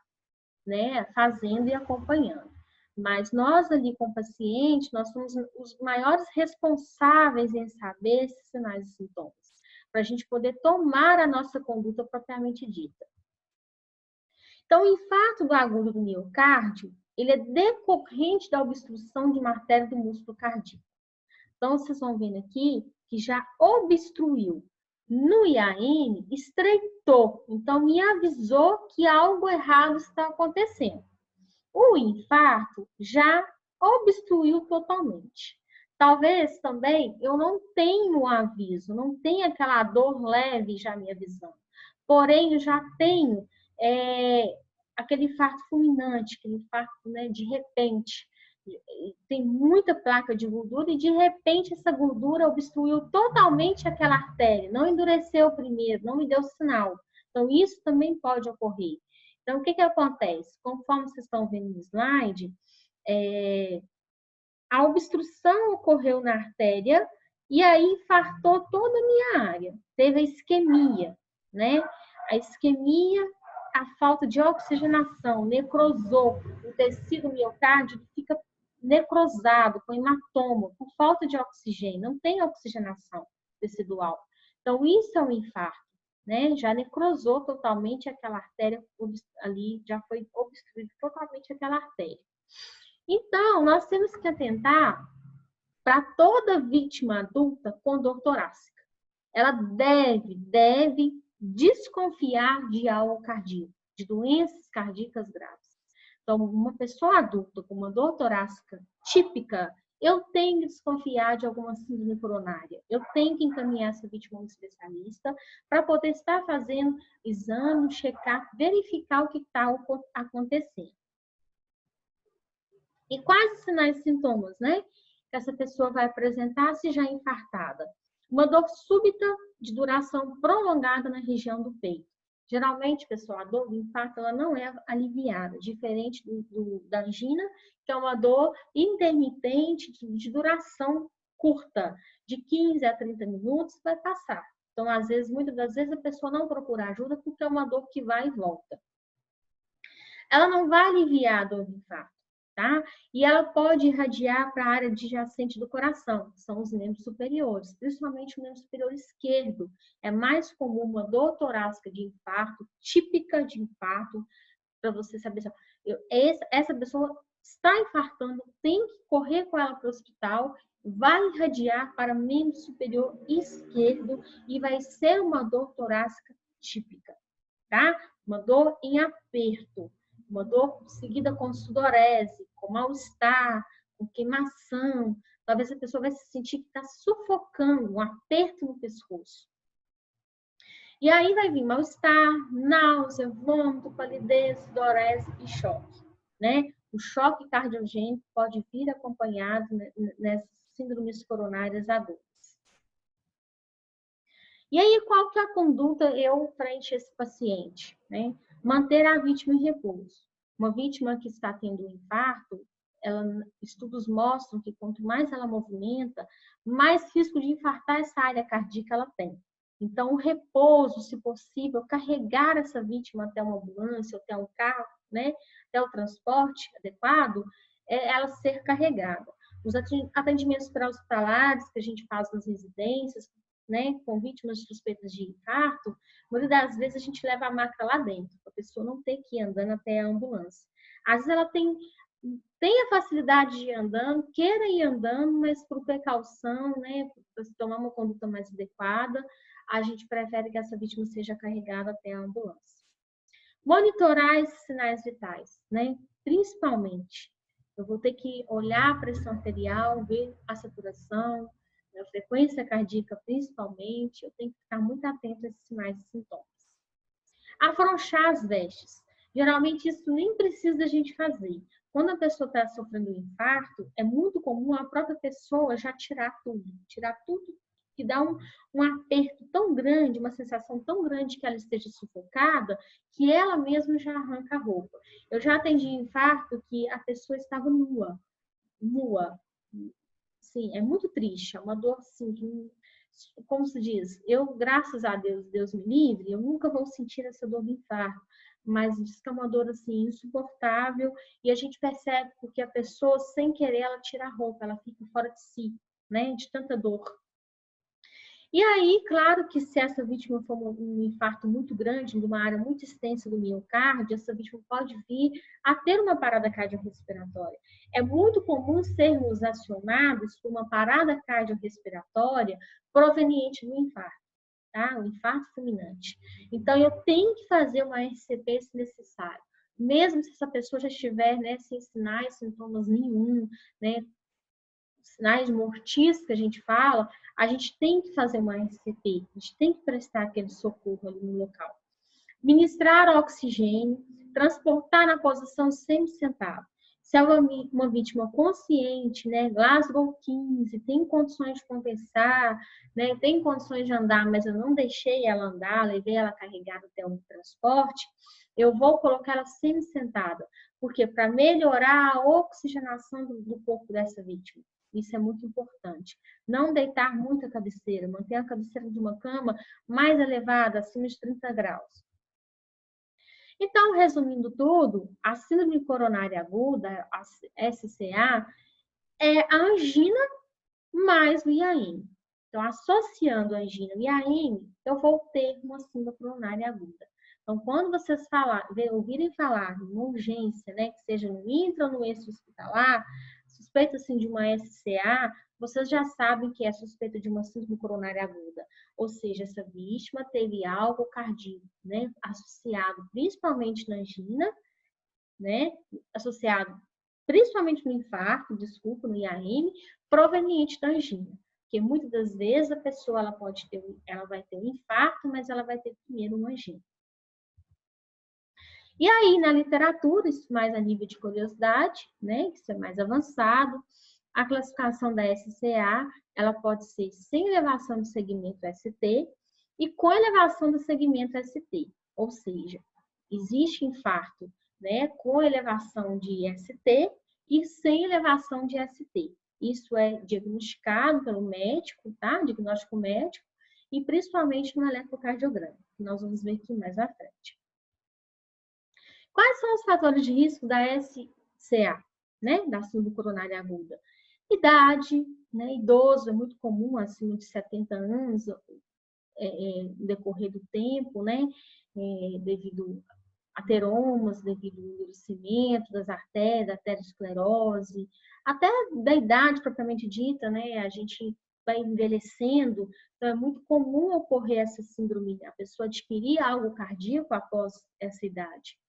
né, fazendo e acompanhando. Mas nós ali com o paciente, nós somos os maiores responsáveis em saber esses sinais e sintomas, para a gente poder tomar a nossa conduta propriamente dita. Então, o infarto agudo do miocárdio, ele é decorrente da obstrução de uma artéria do músculo cardíaco. Então, vocês vão vendo aqui que já obstruiu. No IAM, estreitou. Então, me avisou que algo errado está acontecendo. O infarto já obstruiu totalmente. Talvez também eu não tenha um aviso, não tenha aquela dor leve já me avisando. Porém, eu já tenho aquele infarto fulminante, aquele infarto, né, de repente. Tem muita placa de gordura e de repente essa gordura obstruiu totalmente aquela artéria, não endureceu primeiro, não me deu sinal. Então, isso também pode ocorrer. Então, o que acontece? Conforme vocês estão vendo no slide, a obstrução ocorreu na artéria e aí infartou toda a minha área. Teve a isquemia, né? A isquemia, a falta de oxigenação, necrosou o tecido miocárdio, fica necrosado, com hematoma, por falta de oxigênio, não tem oxigenação tecidual. Então, isso é um infarto, né? Já necrosou totalmente aquela artéria ali, já foi obstruída totalmente aquela artéria. Então, nós temos que atentar para toda vítima adulta com dor torácica. Ela deve desconfiar de algo cardíaco, de doenças cardíacas graves. Então, uma pessoa adulta com uma dor torácica típica, eu tenho que desconfiar de alguma síndrome coronária. Eu tenho que encaminhar essa vítima a um especialista para poder estar fazendo exame, checar, verificar o que está acontecendo. E quais os sinais e sintomas, né? Que essa pessoa vai apresentar se já infartada? Uma dor súbita de duração prolongada na região do peito. Geralmente, pessoal, a dor do infarto ela não é aliviada, diferente da angina, que é uma dor intermitente de duração curta, de 15 a 30 minutos, vai passar. Então, muitas das vezes, a pessoa não procura ajuda porque é uma dor que vai e volta. Ela não vai aliviar a dor do infarto. Tá? E ela pode irradiar para a área adjacente do coração, que são os membros superiores, principalmente o membro superior esquerdo. É mais comum uma dor torácica de infarto, típica de infarto, para você saber se essa pessoa está infartando, tem que correr com ela para o hospital, vai irradiar para o membro superior esquerdo e vai ser uma dor torácica típica, tá? Uma dor em aperto. Uma dor seguida com sudorese, com mal-estar, com queimação. Talvez a pessoa vai se sentir que está sufocando, um aperto no pescoço. E aí vai vir mal-estar, náusea, vômito, palidez, sudorese e choque, né? O choque cardiogênico pode vir acompanhado nessas síndromes coronárias agudas. E aí, qual que é a conduta frente a esse paciente, né? Manter a vítima em repouso. Uma vítima que está tendo um infarto, estudos mostram que quanto mais ela movimenta, mais risco de infartar essa área cardíaca ela tem. Então, o repouso, se possível, carregar essa vítima até uma ambulância, até um carro, né? Até o transporte adequado, ela ser carregada. Os atendimentos pré-hospitalares que a gente faz nas residências, né, com vítimas de suspeitas de infarto, muitas das vezes a gente leva a maca lá dentro, para a pessoa não ter que ir andando até a ambulância. Às vezes ela tem a facilidade de ir andando, queira ir andando, mas por precaução, né, para se tomar uma conduta mais adequada, a gente prefere que essa vítima seja carregada até a ambulância. Monitorar esses sinais vitais, né? Principalmente, eu vou ter que olhar a pressão arterial, ver a saturação, a frequência cardíaca principalmente, eu tenho que ficar muito atento a esses sinais e sintomas. Afrouxar as vestes. Geralmente isso nem precisa a gente fazer. Quando a pessoa está sofrendo um infarto, é muito comum a própria pessoa já tirar tudo, que dá um aperto tão grande, uma sensação tão grande que ela esteja sufocada, que ela mesma já arranca a roupa. Eu já atendi infarto que a pessoa estava nua. Sim, é muito triste, é uma dor assim, que, como se diz, eu, graças a Deus, Deus me livre, eu nunca vou sentir essa dor do infarto, mas diz que é uma dor assim insuportável e a gente percebe porque a pessoa, sem querer, ela tira a roupa, ela fica fora de si, né, de tanta dor. E aí, claro que se essa vítima for um infarto muito grande, de uma área muito extensa do miocárdio, essa vítima pode vir a ter uma parada cardiorrespiratória. É muito comum sermos acionados por uma parada cardiorrespiratória proveniente do infarto, tá? O infarto fulminante. Então, eu tenho que fazer uma RCP se necessário. Mesmo se essa pessoa já estiver, né, sem sinais, sintomas nenhum, né, sinais mortis que a gente fala, a gente tem que fazer uma RCP, a gente tem que prestar aquele socorro ali no local. Ministrar oxigênio, transportar na posição semi-sentado. Se é uma vítima consciente, né, Glasgow 15, tem condições de compensar, né, tem condições de andar, mas eu não deixei ela andar, levei ela carregada até um transporte, eu vou colocar ela semi-sentada. Por quê? Para melhorar a oxigenação do corpo dessa vítima. Isso é muito importante. Não deitar muito a cabeceira, manter a cabeceira de uma cama mais elevada, acima de 30 graus. Então, resumindo tudo, a síndrome coronária aguda, a SCA, é a angina mais o IAM. Então, associando a angina e IAM, eu vou ter uma síndrome coronária aguda. Então, quando vocês ouvirem falar de uma urgência, né, que seja no intra ou no extra-hospitalar, suspeita assim, de uma SCA, vocês já sabem que é suspeita de uma síndrome coronária aguda. Ou seja, essa vítima teve algo cardíaco, né, associado principalmente na angina, né, associado principalmente no infarto, desculpa, no IAM, proveniente da angina. Porque muitas das vezes a pessoa ela vai ter um infarto, mas ela vai ter primeiro uma angina. E aí, na literatura, isso mais a nível de curiosidade, né, isso é mais avançado, a classificação da SCA, ela pode ser sem elevação do segmento ST e com elevação do segmento ST. Ou seja, existe infarto, né, com elevação de ST e sem elevação de ST. Isso é diagnosticado pelo médico, tá? Diagnóstico médico, e principalmente no eletrocardiograma, que nós vamos ver aqui mais à frente. Quais são os fatores de risco da SCA, né? Da síndrome coronária aguda? Idade, né? Idoso é muito comum, acima de 70 anos, no decorrer do tempo, né? Devido ateromas, devido ao endurecimento das artérias, arteriosclerose, até da idade propriamente dita, né? A gente vai envelhecendo, então é muito comum ocorrer essa síndrome, a pessoa adquirir algo cardíaco após essa idade.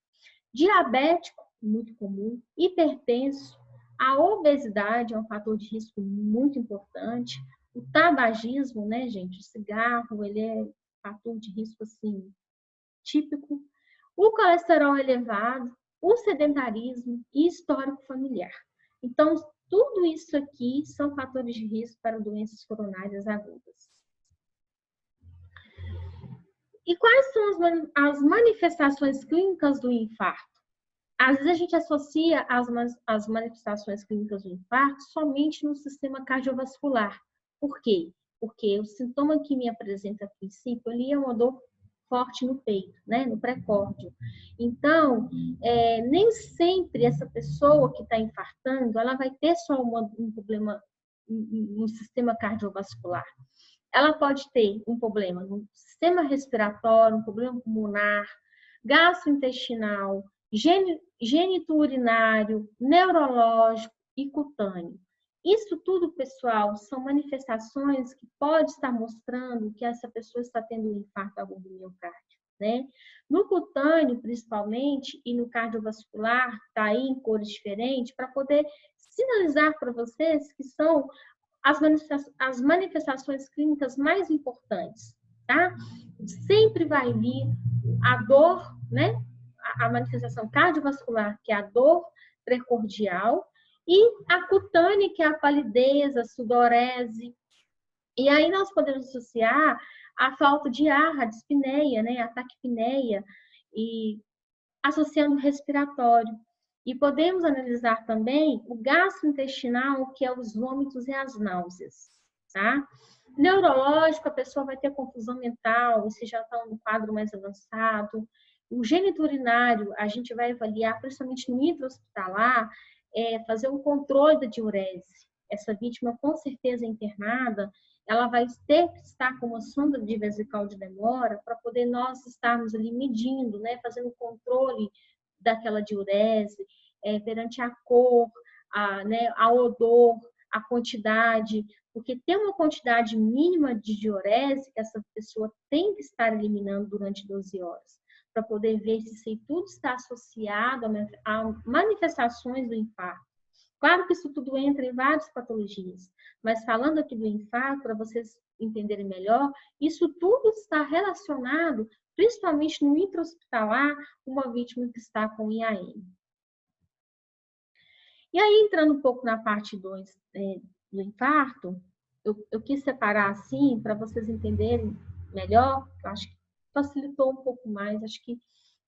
Diabético, muito comum, hipertenso, a obesidade é um fator de risco muito importante, o tabagismo, né, gente, o cigarro, ele é fator de risco, assim, típico, o colesterol elevado, o sedentarismo e histórico familiar. Então, tudo isso aqui são fatores de risco para doenças coronárias agudas. E quais são as manifestações clínicas do infarto? Às vezes a gente associa as manifestações clínicas do infarto somente no sistema cardiovascular. Por quê? Porque o sintoma que me apresenta a princípio ali é uma dor forte no peito, né? No pré-córdio. Então, nem sempre essa pessoa que está infartando, ela vai ter só um problema no sistema cardiovascular. Ela pode ter um problema no sistema respiratório, um problema pulmonar, gastrointestinal, geniturinário, neurológico e cutâneo. Isso tudo, pessoal, são manifestações que pode estar mostrando que essa pessoa está tendo um infarto agudo do miocárdio, né? No cutâneo, principalmente, e no cardiovascular, está aí em cores diferentes, para poder sinalizar para vocês que são as manifestações clínicas mais importantes, tá? Sempre vai vir a dor, né? A manifestação cardiovascular, que é a dor precordial, e a cutânea, que é a palidez, a sudorese. E aí nós podemos associar a falta de ar, a dispneia, né? A taquipneia, e associando o respiratório. E podemos analisar também o gastrointestinal, que é os vômitos e as náuseas, tá? Neurológico, a pessoa vai ter confusão mental, se já está no quadro mais avançado. O geniturinário, a gente vai avaliar, principalmente no intra-hospitalar, fazer um controle da diurese. Essa vítima, com certeza, internada, ela vai ter que estar com uma sonda de vesical de demora para poder nós estarmos ali medindo, né, fazendo controle daquela diurese, perante a cor, né, a odor, a quantidade, porque tem uma quantidade mínima de diurese que essa pessoa tem que estar eliminando durante 12 horas, para poder ver se isso tudo está associado a manifestações do infarto. Claro que isso tudo entra em várias patologias, mas falando aqui do infarto, para vocês entenderem melhor, isso tudo está relacionado, principalmente no intra-hospitalar, uma vítima que está com IAM. E aí, entrando um pouco na parte 2 do infarto, eu quis separar assim, para vocês entenderem melhor, eu acho que facilitou um pouco mais, acho que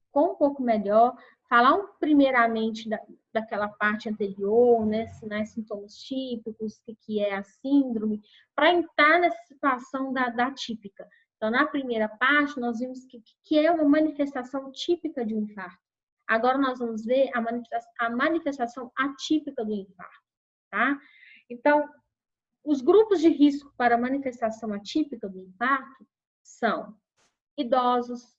ficou um pouco melhor, falar primeiramente daquela parte anterior, né, sinais, sintomas típicos, o que é a síndrome, para entrar nessa situação da típica. Então, na primeira parte, nós vimos que é uma manifestação típica de um infarto. Agora, nós vamos ver a manifestação atípica do infarto, tá? Então, os grupos de risco para manifestação atípica do infarto são idosos,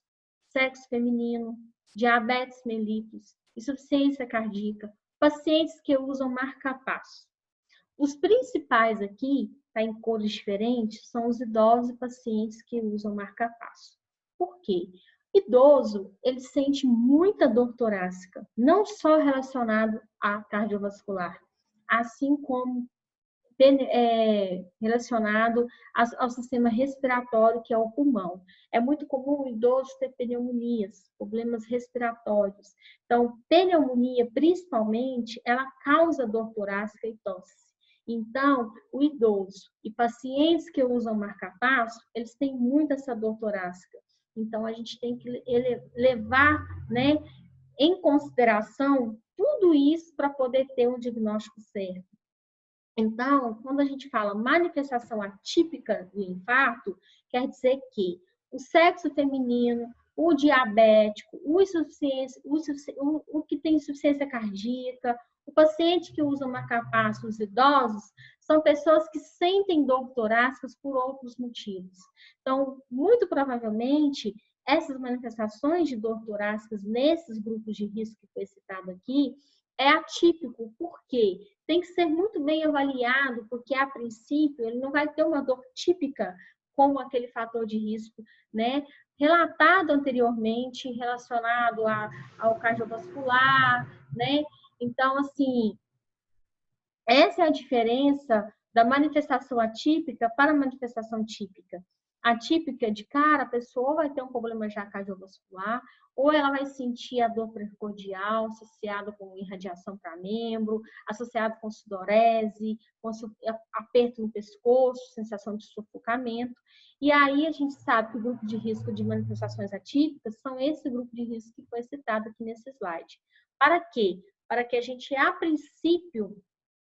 sexo feminino, diabetes mellitus, insuficiência cardíaca, pacientes que usam marca-passo. Os principais aqui, tá em cores diferentes, são os idosos e pacientes que usam marca-passo. Por quê? Idoso, ele sente muita dor torácica, não só relacionado a cardiovascular, assim como relacionado ao sistema respiratório, que é o pulmão. É muito comum o idoso ter pneumonias, problemas respiratórios. Então, pneumonia, principalmente, ela causa dor torácica e tosse. Então, o idoso e pacientes que usam marca-passo, eles têm muito essa dor torácica. Então, a gente tem que levar, né, em consideração tudo isso para poder ter um diagnóstico certo. Então, quando a gente fala manifestação atípica do infarto, quer dizer que o sexo feminino, o diabético, o que tem insuficiência cardíaca, o paciente que usa marca-passo, os idosos, são pessoas que sentem dor torácicas por outros motivos. Então, muito provavelmente, essas manifestações de dor torácicas nesses grupos de risco que foi citado aqui, é atípico. Por quê? Tem que ser muito bem avaliado, porque a princípio ele não vai ter uma dor típica como aquele fator de risco, né? Relatado anteriormente, relacionado ao cardiovascular, né? Então, assim, essa é a diferença da manifestação atípica para a manifestação típica. Atípica, de cara, a pessoa vai ter um problema já cardiovascular, ou ela vai sentir a dor precordial associada com irradiação para membro, associado com sudorese, com aperto no pescoço, sensação de sufocamento. E aí a gente sabe que o grupo de risco de manifestações atípicas são esse grupo de risco que foi citado aqui nesse slide. Para quê? Para que a gente, a princípio,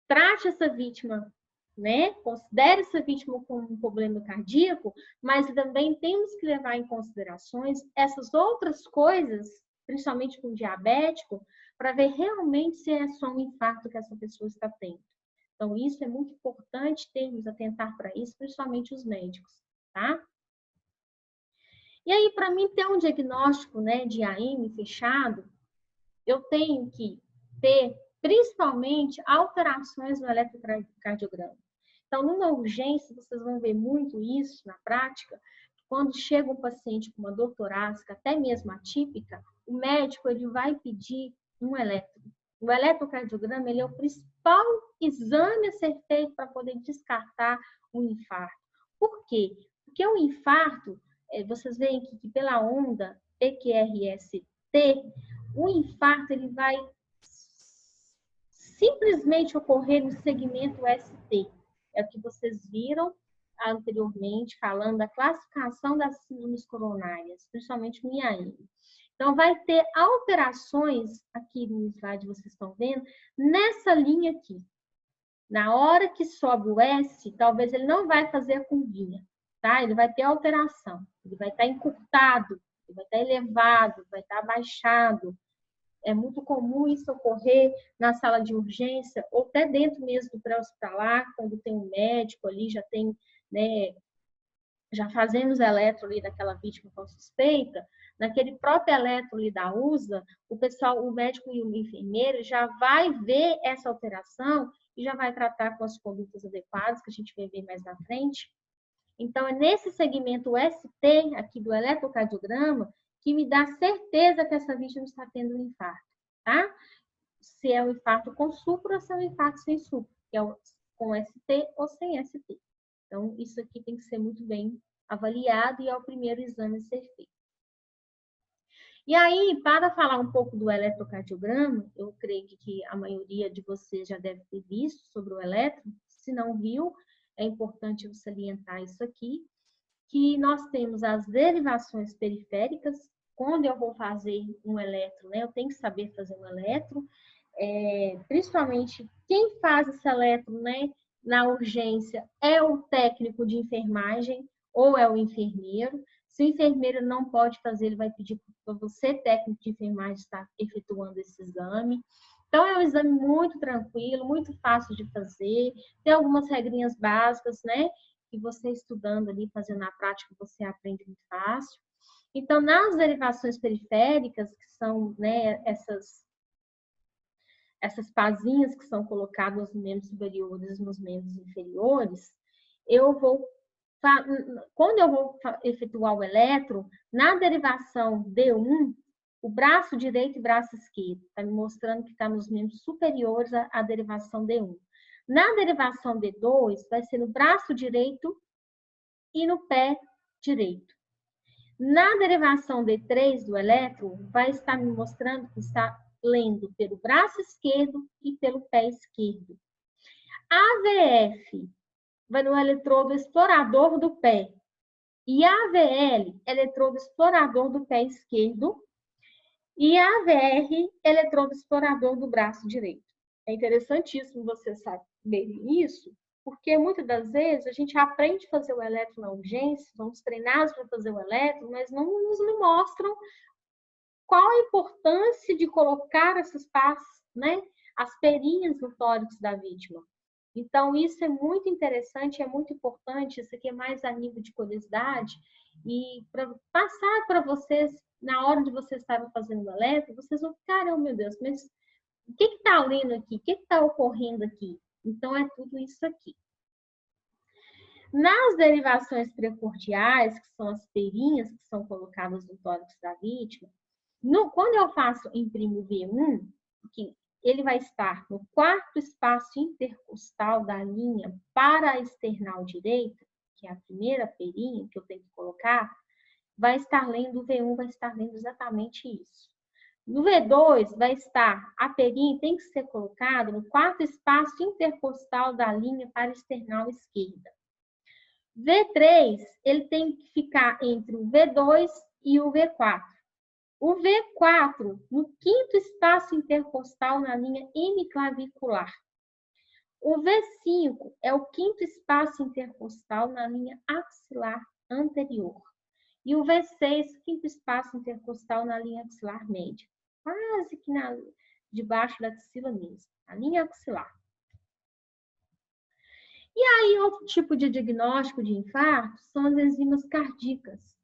trate essa vítima, né? Considere essa vítima com um problema cardíaco, mas também temos que levar em considerações essas outras coisas, principalmente com o diabético, para ver realmente se é só um infarto que essa pessoa está tendo. Então, isso é muito importante termos atentar para isso, principalmente os médicos, tá? E aí, para mim ter um diagnóstico, né, de AM fechado, eu tenho que ter, principalmente, alterações no eletrocardiograma. Então, numa urgência, vocês vão ver muito isso na prática, quando chega um paciente com uma dor torácica, até mesmo atípica, o médico ele vai pedir um eletro. O eletrocardiograma ele é o principal exame a ser feito para poder descartar um infarto. Por quê? Porque o infarto, vocês veem que pela onda EQRST, o infarto ele vai simplesmente ocorrer no segmento ST. É o que vocês viram anteriormente, falando da classificação das síndromes coronárias, principalmente no IAM. Então, vai ter alterações, aqui no slide vocês estão vendo, nessa linha aqui. Na hora que sobe o S, talvez ele não vai fazer a curvinha, tá? Ele vai ter alteração, ele vai estar encurtado, ele vai estar elevado, vai estar abaixado. É muito comum isso ocorrer na sala de urgência, ou até dentro mesmo do pré-hospitalar, quando tem um médico ali, já tem, né, já fazemos eletro ali daquela vítima com suspeita, naquele próprio eletro ali da USA, o pessoal, o médico e o enfermeiro já vai ver essa alteração e já vai tratar com as condutas adequadas, que a gente vai ver mais na frente. Então, é nesse segmento ST, aqui do eletrocardiograma, que me dá certeza que essa vítima está tendo um infarto, tá? Se é um infarto com supra ou se é um infarto sem supra, que é com ST ou sem ST. Então, isso aqui tem que ser muito bem avaliado e é o primeiro exame a ser feito. E aí, para falar um pouco do eletrocardiograma, eu creio que a maioria de vocês já deve ter visto sobre o eletro. Se não viu, é importante eu salientar isso aqui, que nós temos as derivações periféricas. Quando eu vou fazer um eletro, né, eu tenho que saber fazer um eletro, principalmente quem faz esse eletro, né, na urgência é o técnico de enfermagem ou é o enfermeiro. Se o enfermeiro não pode fazer, ele vai pedir para você, técnico de enfermagem, estar efetuando esse exame. Então, é um exame muito tranquilo, muito fácil de fazer. Tem algumas regrinhas básicas, né? Que você estudando ali, fazendo na prática, você aprende muito fácil. Então, nas derivações periféricas, que são, né, essas pazinhas que são colocadas nos membros superiores e nos membros inferiores, quando eu vou efetuar o eletro, na derivação D1, o braço direito e braço esquerdo, está me mostrando que está nos membros superiores à derivação D1. Na derivação D2, vai ser no braço direito e no pé direito. Na derivação D3 do eletro, vai estar me mostrando que está lendo pelo braço esquerdo e pelo pé esquerdo. AVF vai no eletrodo explorador do pé. E AVL, eletrodo explorador do pé esquerdo. E AVR, eletrodo explorador do braço direito. É interessantíssimo você saber isso, porque muitas das vezes a gente aprende a fazer o eletro na urgência, vamos treinar para fazer o eletro, mas não nos mostram qual a importância de colocar essas pastas, né, as perinhas no tórax da vítima. Então, isso é muito interessante, é muito importante, isso aqui é mais a nível de curiosidade, e para passar para vocês, na hora de vocês estarem fazendo o eletro, vocês vão ficar, oh meu Deus, mas o que está lendo aqui? O que está ocorrendo aqui? Então, é tudo isso aqui. Nas derivações precordiais, que são as perinhas que são colocadas no tórax da vítima, quando eu imprimo V1, que ele vai estar no quarto espaço intercostal da linha para a external direita, que é a primeira perinha que eu tenho que colocar, vai estar lendo, o V1 vai estar lendo exatamente isso. No V2, vai estar, a perinha tem que ser colocada no quarto espaço intercostal da linha para a external esquerda. V3, ele tem que ficar entre o V2 e o V4. O V4, no quinto espaço intercostal na linha hemiclavicular. O V5 é o quinto espaço intercostal na linha axilar anterior. E o V6, quinto espaço intercostal na linha axilar média. Quase que debaixo da axila mesmo, a linha axilar. E aí, outro tipo de diagnóstico de infarto são as enzimas cardíacas.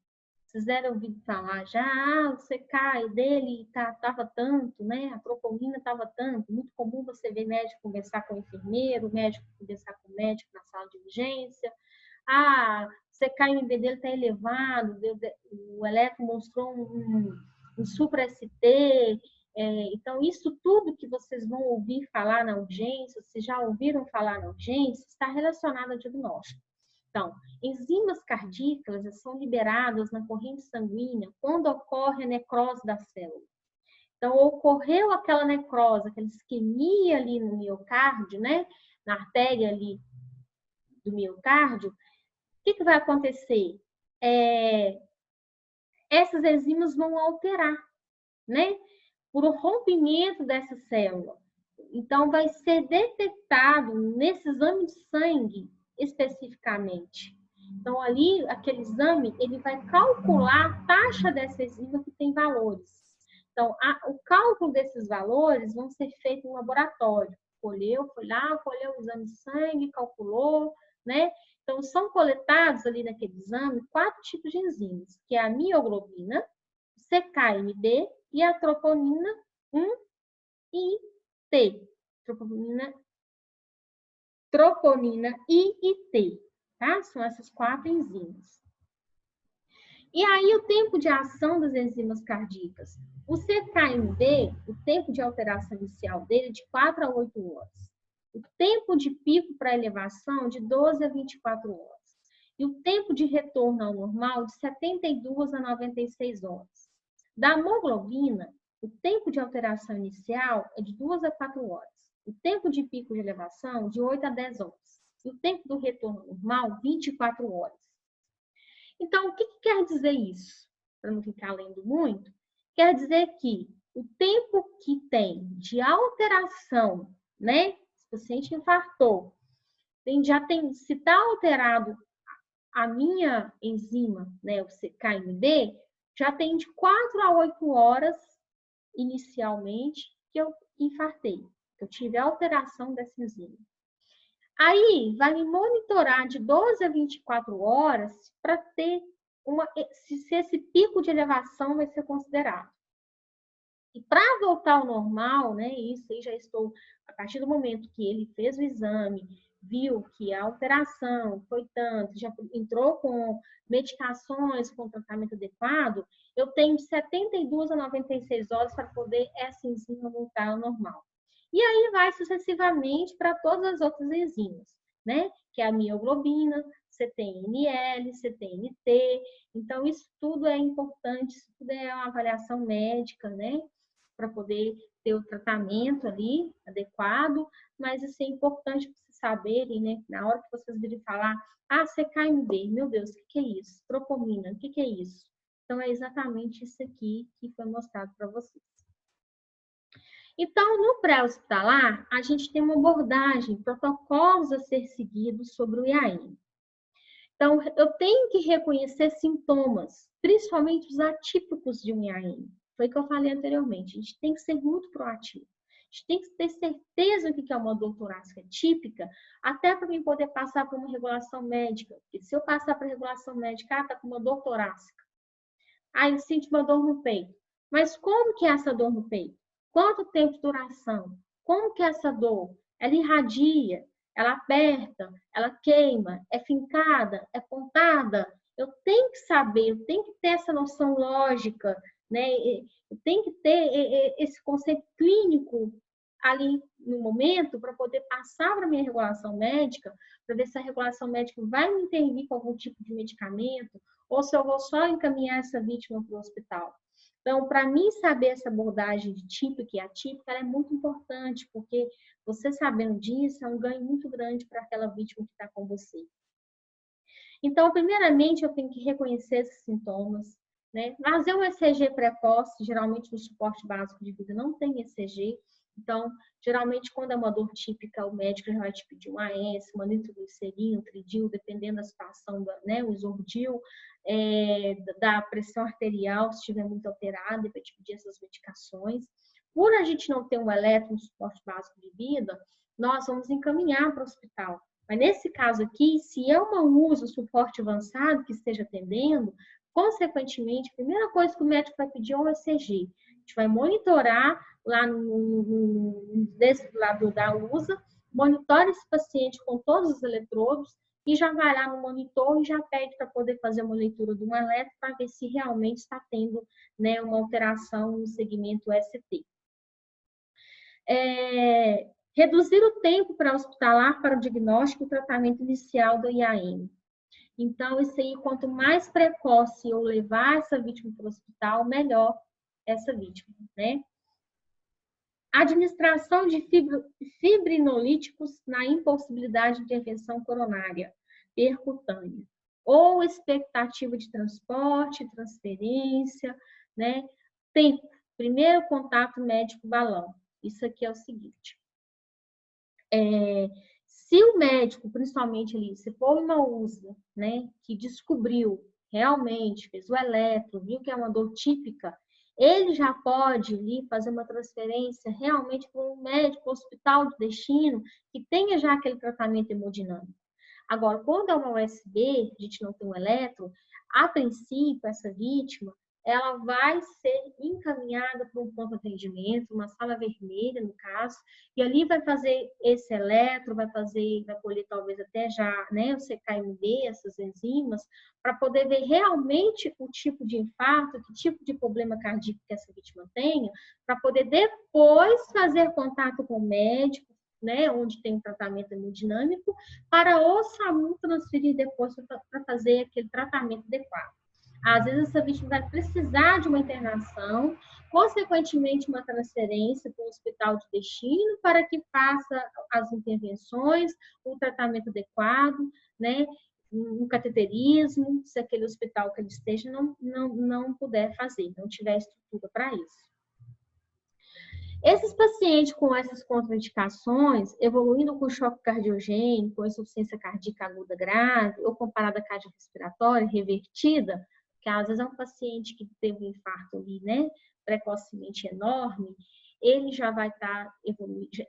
Vocês devem ouvir falar já, o CK dele estava tanto, né? A troponina estava tanto. Muito comum você ver médico conversar com o enfermeiro, médico conversar com o médico na sala de urgência. Ah, o CK-MB dele está elevado, o eletro mostrou um supra-ST. Então, isso tudo que vocês vão ouvir falar na urgência, se já ouviram falar na urgência, está relacionado ao diagnóstico. Então, enzimas cardíacas são liberadas na corrente sanguínea quando ocorre a necrose da célula. Então, ocorreu aquela necrose, aquela isquemia ali no miocárdio, né? Na artéria ali do miocárdio, o que vai acontecer? Essas enzimas vão alterar, né? Por um rompimento dessa célula. Então, vai ser detectado nesse exame de sangue especificamente. Então, ali, aquele exame, ele vai calcular a taxa dessa enzima que tem valores. Então, o cálculo desses valores vão ser feito no laboratório. Foi lá, colheu o exame de sangue, calculou, né? Então, são coletados ali naquele exame 4 tipos de enzimas, que é a mioglobina, o CK-MB e a troponina 1 e T. Troponina I e T, tá? São essas 4 enzimas. E aí, o tempo de ação das enzimas cardíacas. O CK-MB, o tempo de alteração inicial dele é de 4 a 8 horas. O tempo de pico para elevação de 12 a 24 horas. E o tempo de retorno ao normal de 72 a 96 horas. Da hemoglobina, o tempo de alteração inicial é de 2 a 4 horas. O tempo de pico de elevação, de 8 a 10 horas. E o tempo do retorno normal, 24 horas. Então, o que quer dizer isso? Para não ficar lendo muito, quer dizer que o tempo que tem de alteração, né? Se o paciente infartou, se está alterado a minha enzima, né, o CK-MB, já tem de 4 a 8 horas inicialmente que eu infartei, que eu tive alteração dessa enzima. Aí, vai me monitorar de 12 a 24 horas para ter se esse pico de elevação vai ser considerado. E para voltar ao normal, né, isso aí já estou, a partir do momento que ele fez o exame, viu que a alteração foi tanto, já entrou com medicações, com tratamento adequado, eu tenho de 72 a 96 horas para poder essa enzima voltar ao normal. E aí vai sucessivamente para todas as outras enzimas, né? Que é a mioglobina, CTNL, CTNT. Então, isso tudo é importante, isso tudo é uma avaliação médica, né? Para poder ter o tratamento ali adequado, mas isso é importante para vocês saberem, né? Na hora que vocês virem falar, CK-MB, meu Deus, o que é isso? Tropomina, o que é isso? Então, é exatamente isso aqui que foi mostrado para vocês. Então, no pré-hospitalar, a gente tem uma abordagem, protocolos a ser seguidos sobre o IAM. Então, eu tenho que reconhecer sintomas, principalmente os atípicos de um IAM. Foi o que eu falei anteriormente, a gente tem que ser muito proativo. A gente tem que ter certeza do que é uma dor torácica típica, até para mim poder passar por uma regulação médica. Porque se eu passar para regulação médica, tá com uma dor torácica. Eu sinto uma dor no peito. Mas como que é essa dor no peito? Quanto tempo de duração? Como que é essa dor? Ela irradia? Ela aperta? Ela queima? É fincada? É pontada? Eu tenho que saber, eu tenho que ter essa noção lógica, né? Eu tenho que ter esse conceito clínico ali no momento para poder passar para a minha regulação médica, para ver se a regulação médica vai me intervir com algum tipo de medicamento ou se eu vou só encaminhar essa vítima para o hospital. Então, para mim saber essa abordagem de típica e atípica, ela é muito importante, porque você sabendo disso é um ganho muito grande para aquela vítima que está com você. Então, primeiramente, eu tenho que reconhecer esses sintomas, né? Fazer um ECG precoce, geralmente no suporte básico de vida não tem ECG, então, geralmente, quando é uma dor típica, o médico já vai te pedir um AS, uma nitroglicerina, um tridil, dependendo da situação, né, o isordil, da pressão arterial, se estiver muito alterada, ele vai te pedir essas medicações. Por a gente não ter um eletro no suporte básico de vida, nós vamos encaminhar para o hospital. Mas nesse caso aqui, se eu não uso suporte avançado que esteja atendendo, Consequentemente, a primeira coisa que o médico vai pedir é o ECG. A gente vai monitorar lá desse lado da USA, monitora esse paciente com todos os eletrodos e já vai lá no monitor e já pede para poder fazer uma leitura de um eletro para ver se realmente está tendo, né, uma alteração no segmento ST. Reduzir o tempo pré-hospitalar para o diagnóstico e tratamento inicial do IAM. Então, isso aí, quanto mais precoce eu levar essa vítima para o hospital, melhor essa vítima, né? Administração de fibrinolíticos na impossibilidade de intervenção coronária percutânea. Ou expectativa de transporte, transferência, né? Tempo. Primeiro contato médico-balão. Isso aqui é o seguinte. Se o médico, principalmente ali, se for uma USA, né, que descobriu realmente, fez o eletro, viu que é uma dor típica, ele já pode ali fazer uma transferência realmente para um médico, hospital de destino, que tenha já aquele tratamento hemodinâmico. Agora, quando é uma USB, a gente não tem um eletro, a princípio, essa vítima, ela vai ser encaminhada para um ponto de atendimento, uma sala vermelha, no caso, e ali vai fazer esse eletro, vai colher talvez até já, né, o CKMB, essas enzimas, para poder ver realmente o tipo de infarto, que tipo de problema cardíaco que essa vítima tenha, para poder depois fazer contato com o médico, né, onde tem um tratamento hemodinâmico, para o SAMU transferir depois para fazer aquele tratamento adequado. Às vezes, essa vítima vai precisar de uma internação, consequentemente, uma transferência para o hospital de destino para que faça as intervenções, o tratamento adequado, né? Um cateterismo, se aquele hospital que ele esteja não puder fazer, não tiver estrutura para isso. Esses pacientes com essas contraindicações, evoluindo com choque cardiogênico, com insuficiência cardíaca aguda grave ou com parada cardiorrespiratória revertida, que às vezes é um paciente que teve um infarto ali, né, precocemente enorme, ele já vai estar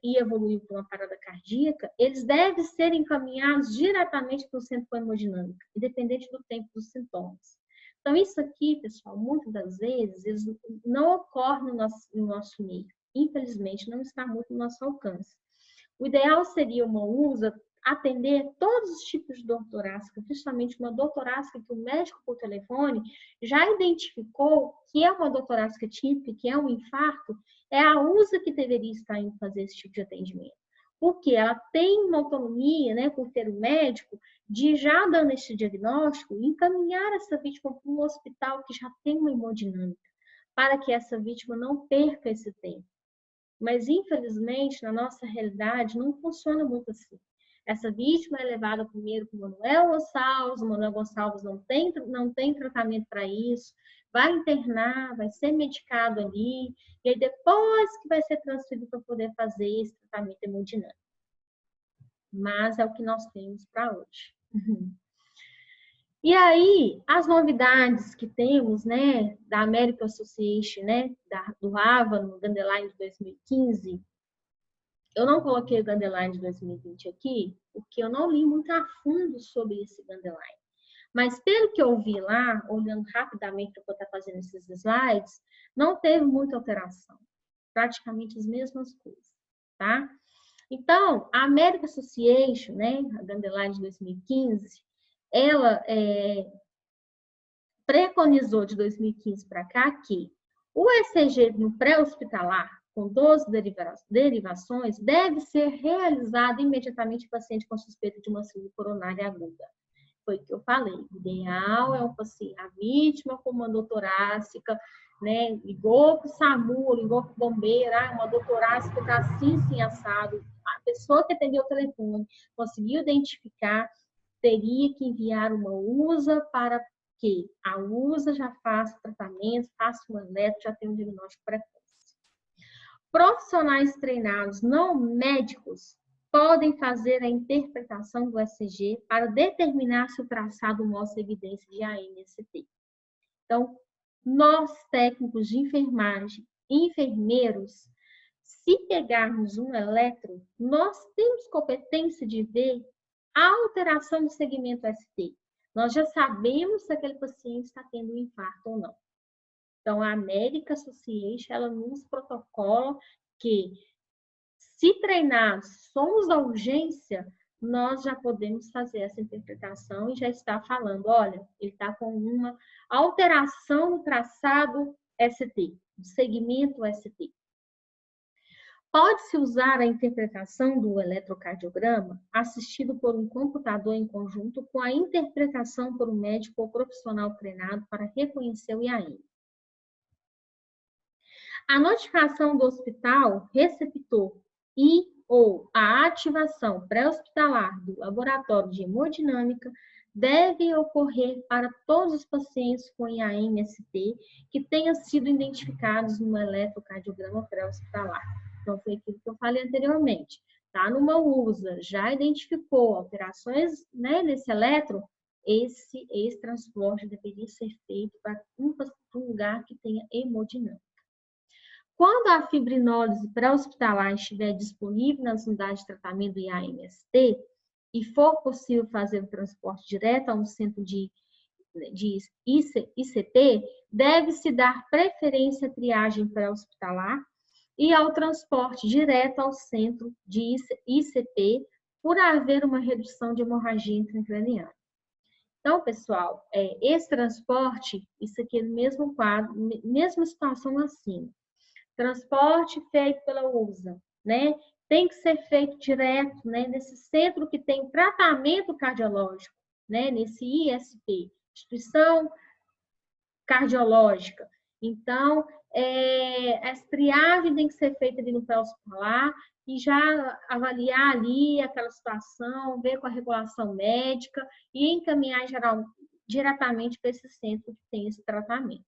evoluindo para uma parada cardíaca, eles devem ser encaminhados diretamente para o centro de hemodinâmica, independente do tempo dos sintomas. Então, isso aqui, pessoal, muitas das vezes, não ocorre no nosso meio. Infelizmente, não está muito no nosso alcance. O ideal seria uma USA atender todos os tipos de dor torácica, principalmente uma dor torácica que o médico por telefone já identificou que é uma dor torácica típica, que é um infarto, é a USA que deveria estar indo fazer esse tipo de atendimento. Porque ela tem uma autonomia, né, por ter um médico, de já dando esse diagnóstico, encaminhar essa vítima para um hospital que já tem uma hemodinâmica, para que essa vítima não perca esse tempo. Mas, infelizmente, na nossa realidade, não funciona muito assim. Essa vítima é levada primeiro para o Manuel Gonçalves não tem tratamento para isso, vai internar, vai ser medicado ali, e aí depois que vai ser transferido para poder fazer esse tratamento hemodinâmico. Mas é o que nós temos para hoje. E aí, as novidades que temos, né, da American Association, né, do AVA, no Guideline de 2015, eu não coloquei o Guideline de 2020 aqui, porque eu não li muito a fundo sobre esse Guideline. Mas pelo que eu vi lá, olhando rapidamente para eu estar fazendo esses slides, não teve muita alteração. Praticamente as mesmas coisas, tá? Então, a American Association, né, a Guideline de 2015, ela preconizou de 2015 para cá que o ECG no pré-hospitalar, com 12 derivações, deve ser realizado imediatamente em paciente com suspeita de uma síndrome coronária aguda. Foi o que eu falei. O ideal é a vítima com uma dor torácica, né? Ligou para o SAMU, ligou para o bombeiro, uma dor torácica está assim, assado. A pessoa que atendeu o telefone conseguiu identificar, teria que enviar uma USA para que a USA já faça tratamento, faça um eletro, já tem um diagnóstico precoce. Profissionais treinados não médicos podem fazer a interpretação do ECG para determinar se o traçado mostra evidência de ANST. Então, nós, técnicos de enfermagem, enfermeiros, se pegarmos um eletro, nós temos competência de ver a alteração do segmento ST. Nós já sabemos se aquele paciente está tendo um infarto ou não. Então, a American Association, ela nos protocola que, se treinados, somos da urgência, nós já podemos fazer essa interpretação e já está falando, olha, ele está com uma alteração no traçado ST, do segmento ST. Pode-se usar a interpretação do eletrocardiograma assistido por um computador em conjunto com a interpretação por um médico ou profissional treinado para reconhecer o IAM. A notificação do hospital receptor e ou a ativação pré-hospitalar do laboratório de hemodinâmica deve ocorrer para todos os pacientes com IAM-ST que tenham sido identificados no eletrocardiograma pré-hospitalar. Então, foi aquilo que eu falei anteriormente. Está numa USA, já identificou alterações, né, nesse eletro, esse transporte deveria ser feito para um lugar que tenha hemodinâmica. Quando a fibrinólise pré-hospitalar estiver disponível nas unidades de tratamento do IAM-ST e for possível fazer o transporte direto a um centro de ICP, deve-se dar preferência à triagem pré-hospitalar e ao transporte direto ao centro de ICP por haver uma redução de hemorragia intracraniana. Então, pessoal, esse transporte, isso aqui é no mesmo quadro, mesma situação assim. Transporte feito pela USA, né? Tem que ser feito direto, né? Nesse centro que tem tratamento cardiológico, né? Nesse ISP, Instituição Cardiológica. Então, essa triagem tem que ser feita ali no pré-hospitalar e já avaliar ali aquela situação, ver com a regulação médica e encaminhar diretamente para esse centro que tem esse tratamento.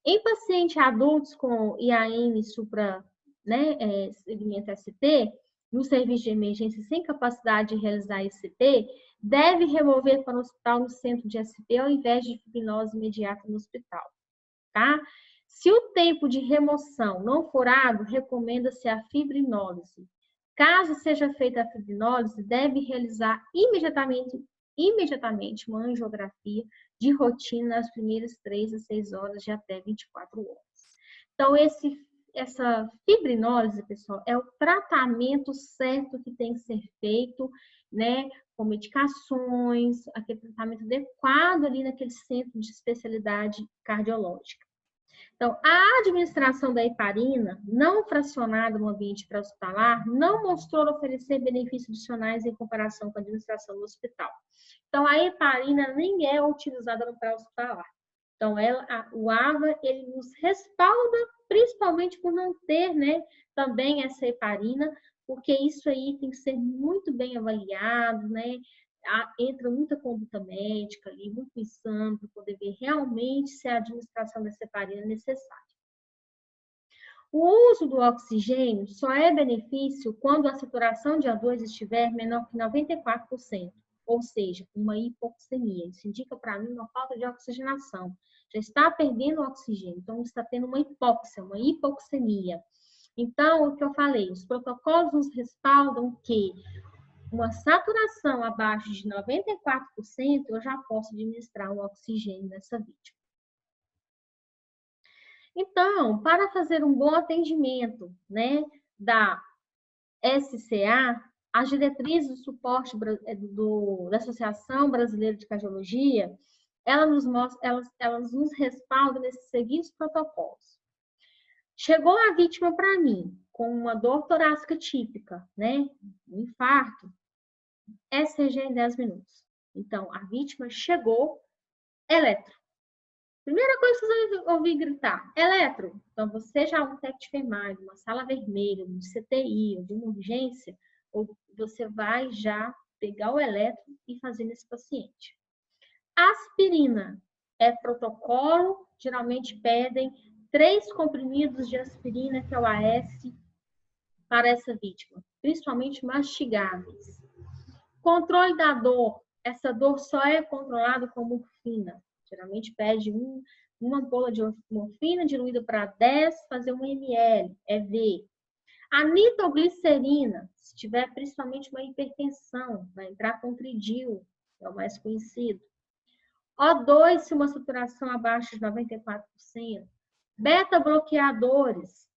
Em pacientes adultos com IAM supra, né, segmento ST, no serviço de emergência sem capacidade de realizar ICP, deve remover para o hospital no centro de SP ao invés de fibrinose imediata no hospital, tá? Se o tempo de remoção não for hábil, recomenda-se a fibrinólise. Caso seja feita a fibrinólise, deve realizar imediatamente uma angiografia de rotina nas primeiras 3 a 6 horas de até 24 horas. Então, essa fibrinólise, pessoal, é o tratamento certo que tem que ser feito, né, com medicações, aquele tratamento adequado ali naquele centro de especialidade cardiológica. Então, a administração da heparina não fracionada no ambiente pré-hospitalar não mostrou oferecer benefícios adicionais em comparação com a administração no hospital. Então, a heparina nem é utilizada no pré-hospitalar. Então, o AVA, ele nos respalda, principalmente por não ter, né, também essa heparina, porque isso aí tem que ser muito bem avaliado, né? Entra muita conduta médica ali, muito exame para poder ver realmente se a administração dessa heparina é necessária. O uso do oxigênio só é benefício quando a saturação de O2 estiver menor que 94%, ou seja, uma hipoxemia. Isso indica para mim uma falta de oxigenação. Já está perdendo o oxigênio, então está tendo uma hipóxia, uma hipoxemia. Então, o que eu falei, os protocolos nos respaldam que uma saturação abaixo de 94%, eu já posso administrar o oxigênio nessa vítima. Então, para fazer um bom atendimento, né, da SCA, as diretrizes do suporte da Associação Brasileira de Cardiologia, elas nos respaldam nesses seguintes protocolos. Chegou a vítima para mim com uma dor torácica típica, né, um infarto, ECG em 10 minutos. Então, a vítima chegou, eletro. Primeira coisa que vocês vão ouvir gritar, eletro. Então, você já um TEC de enfermagem, uma sala vermelha, um CTI, ou de uma urgência, ou você vai já pegar o eletro e fazer nesse paciente. Aspirina é protocolo, geralmente pedem 3 comprimidos de aspirina, que é o AS, para essa vítima, principalmente mastigáveis. Controle da dor. Essa dor só é controlada com morfina. Geralmente pede uma ampola de morfina diluída para 10, fazer 1 ml, EV. A nitroglicerina, se tiver principalmente uma hipertensão, vai entrar com tridil, é o mais conhecido. O2, se uma saturação abaixo de 94%. Beta-bloqueadores,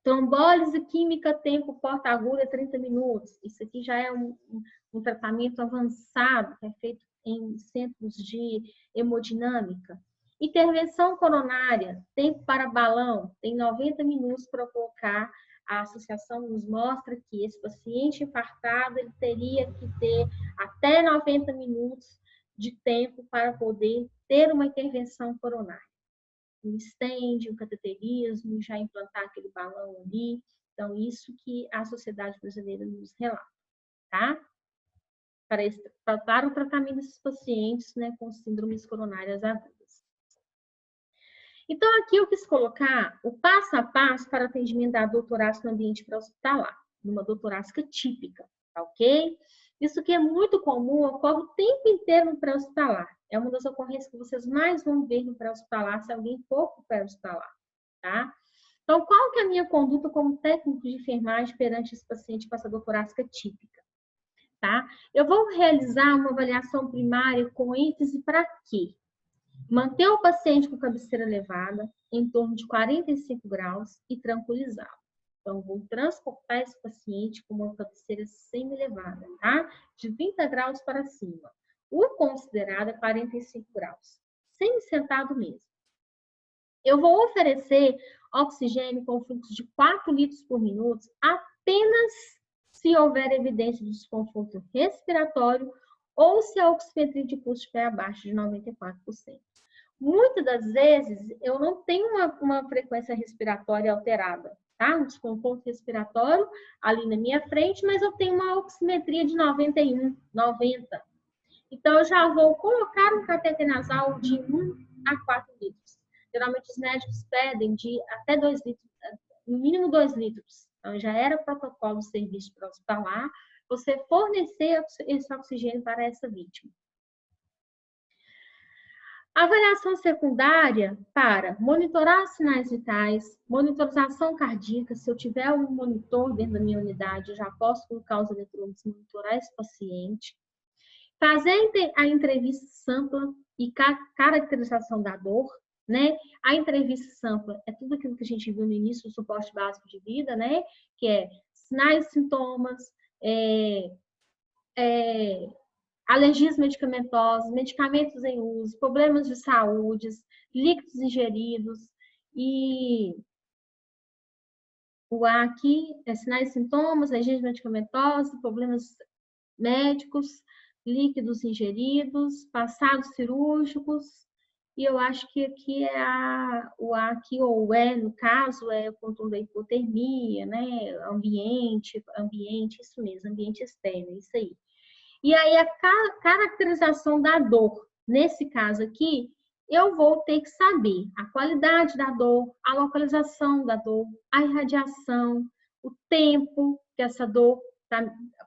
trombólise química, tempo porta-agulha 30 minutos. Isso aqui já é um tratamento avançado, que é feito em centros de hemodinâmica. Intervenção coronária, tempo para balão, tem 90 minutos para colocar. A associação nos mostra que esse paciente infartado ele teria que ter até 90 minutos de tempo para poder ter uma intervenção coronária. Um stent, um cateterismo, já implantar aquele balão ali. Então, isso que a Sociedade Brasileira nos relata, tá? Para o tratamento desses pacientes, né, com síndromes coronárias agudas. Então, aqui eu quis colocar o passo a passo para atendimento da dor torácica no ambiente pré-hospitalar, numa dor torácica típica, tá ok? Isso que é muito comum, ocorre o tempo inteiro no pré-hospitalar. É uma das ocorrências que vocês mais vão ver no pré-hospitalar, se alguém for para o pré-hospitalar, tá? Então, qual que é a minha conduta como técnico de enfermagem perante esse paciente com essa dor torácica típica, tá? Eu vou realizar uma avaliação primária com ênfase para quê? Manter o paciente com cabeceira elevada, em torno de 45 graus, e tranquilizá-lo. Então, vou transportar esse paciente com uma cabeceira semi-elevada, tá? De 30 graus para cima. O considerado é 45 graus. Semi-sentado mesmo. Eu vou oferecer oxigênio com fluxo de 4 litros por minuto apenas se houver evidência de desconforto respiratório ou se a oximetria de pulso estiver abaixo de 94%. Muitas das vezes, eu não tenho uma frequência respiratória alterada, tá? Um desconforto respiratório ali na minha frente, mas eu tenho uma oximetria de 91, 90. Então, eu já vou colocar um cateter nasal de 1 a 4 litros. Geralmente, os médicos pedem de até 2 litros, no mínimo 2 litros. Então, já era protocolo de serviço para hospitalar, você fornecer esse oxigênio para essa vítima. Avaliação secundária para monitorar sinais vitais, monitorização cardíaca. Se eu tiver um monitor dentro da minha unidade, eu já posso colocar os eletrodos e monitorar esse paciente. Fazer a entrevista sampla e caracterização da dor, né? A entrevista sampla é tudo aquilo que a gente viu no início do suporte básico de vida, né? Que é sinais, sintomas, alergias medicamentosas, medicamentos em uso, problemas de saúde, líquidos ingeridos e o A aqui é sinais e sintomas, alergias medicamentosas, problemas médicos, líquidos ingeridos, passados cirúrgicos, e eu acho que aqui é o A aqui, ou o E, no caso, é o controle da hipotermia, né? Ambiente, isso mesmo, ambiente externo, isso aí. E aí, a caracterização da dor, nesse caso aqui, eu vou ter que saber a qualidade da dor, a localização da dor, a irradiação, o tempo que essa dor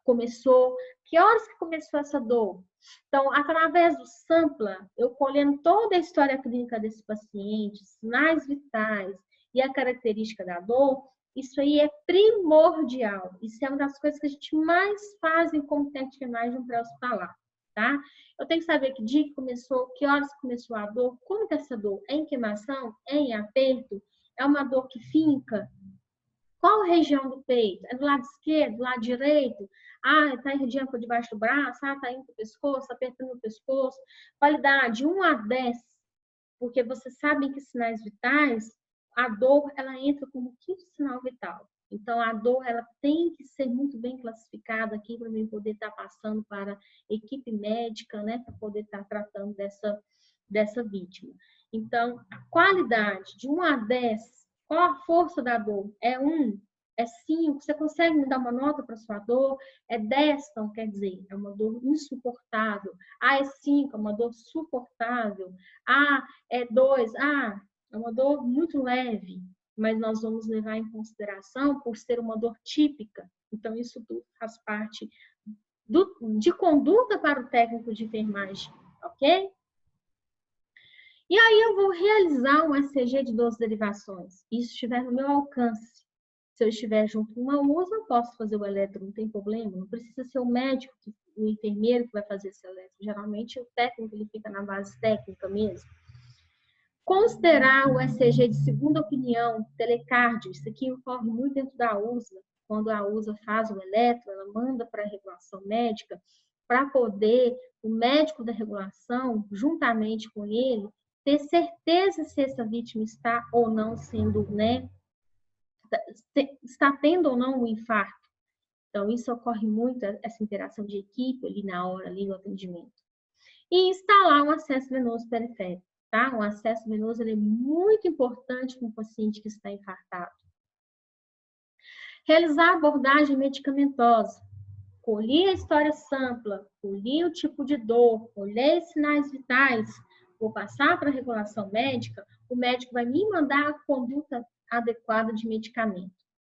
começou, que horas que começou essa dor. Então, através do Sampla, eu colhendo toda a história clínica desse paciente, sinais vitais e a característica da dor, isso aí é primordial. Isso é uma das coisas que a gente mais faz em técnico de enfermagem pré-hospitalar, tá? Eu tenho que saber que dia que começou, que horas começou a dor, como que essa dor é em queimação, é em aperto, é uma dor que finca, qual região do peito? É do lado esquerdo, do lado direito? Ah, está irradiando por debaixo do braço, ah, está indo para o pescoço, está apertando o pescoço. Qualidade 1 a 10, porque vocês sabem que sinais vitais, a dor, ela entra como quinto sinal vital. Então, a dor, ela tem que ser muito bem classificada aqui para mim poder estar passando para a equipe médica, né, para poder estar tratando dessa vítima. Então, a qualidade de 1 a 10, qual a força da dor? É 1? É 5? Você consegue me dar uma nota para sua dor? É 10, então quer dizer, é uma dor insuportável. Ah, é 5, é uma dor suportável. Ah, é 2, é uma dor muito leve, mas nós vamos levar em consideração por ser uma dor típica. Então, isso tudo faz parte de conduta para o técnico de enfermagem, ok? E aí eu vou realizar um ECG de 12 derivações. Isso estiver no meu alcance. Se eu estiver junto com uma USA, eu posso fazer o eletro, não tem problema. Não precisa ser o médico, o enfermeiro que vai fazer esse eletro. Geralmente, o técnico ele fica na base técnica mesmo. Considerar o ECG de segunda opinião, telecardio, isso aqui ocorre muito dentro da USA. Quando a USA faz o eletro, ela manda para a regulação médica, para poder o médico da regulação, juntamente com ele, ter certeza se essa vítima está ou não sendo, né, está tendo ou não um infarto. Então, isso ocorre muito, essa interação de equipe ali na hora, ali no atendimento. E instalar um acesso venoso periférico, tá? Um acesso venoso ele é muito importante para um paciente que está infartado. Realizar abordagem medicamentosa. Colhi a história sampla, colhi o tipo de dor, olhei sinais vitais, vou passar para a regulação médica, o médico vai me mandar a conduta adequada de medicamento,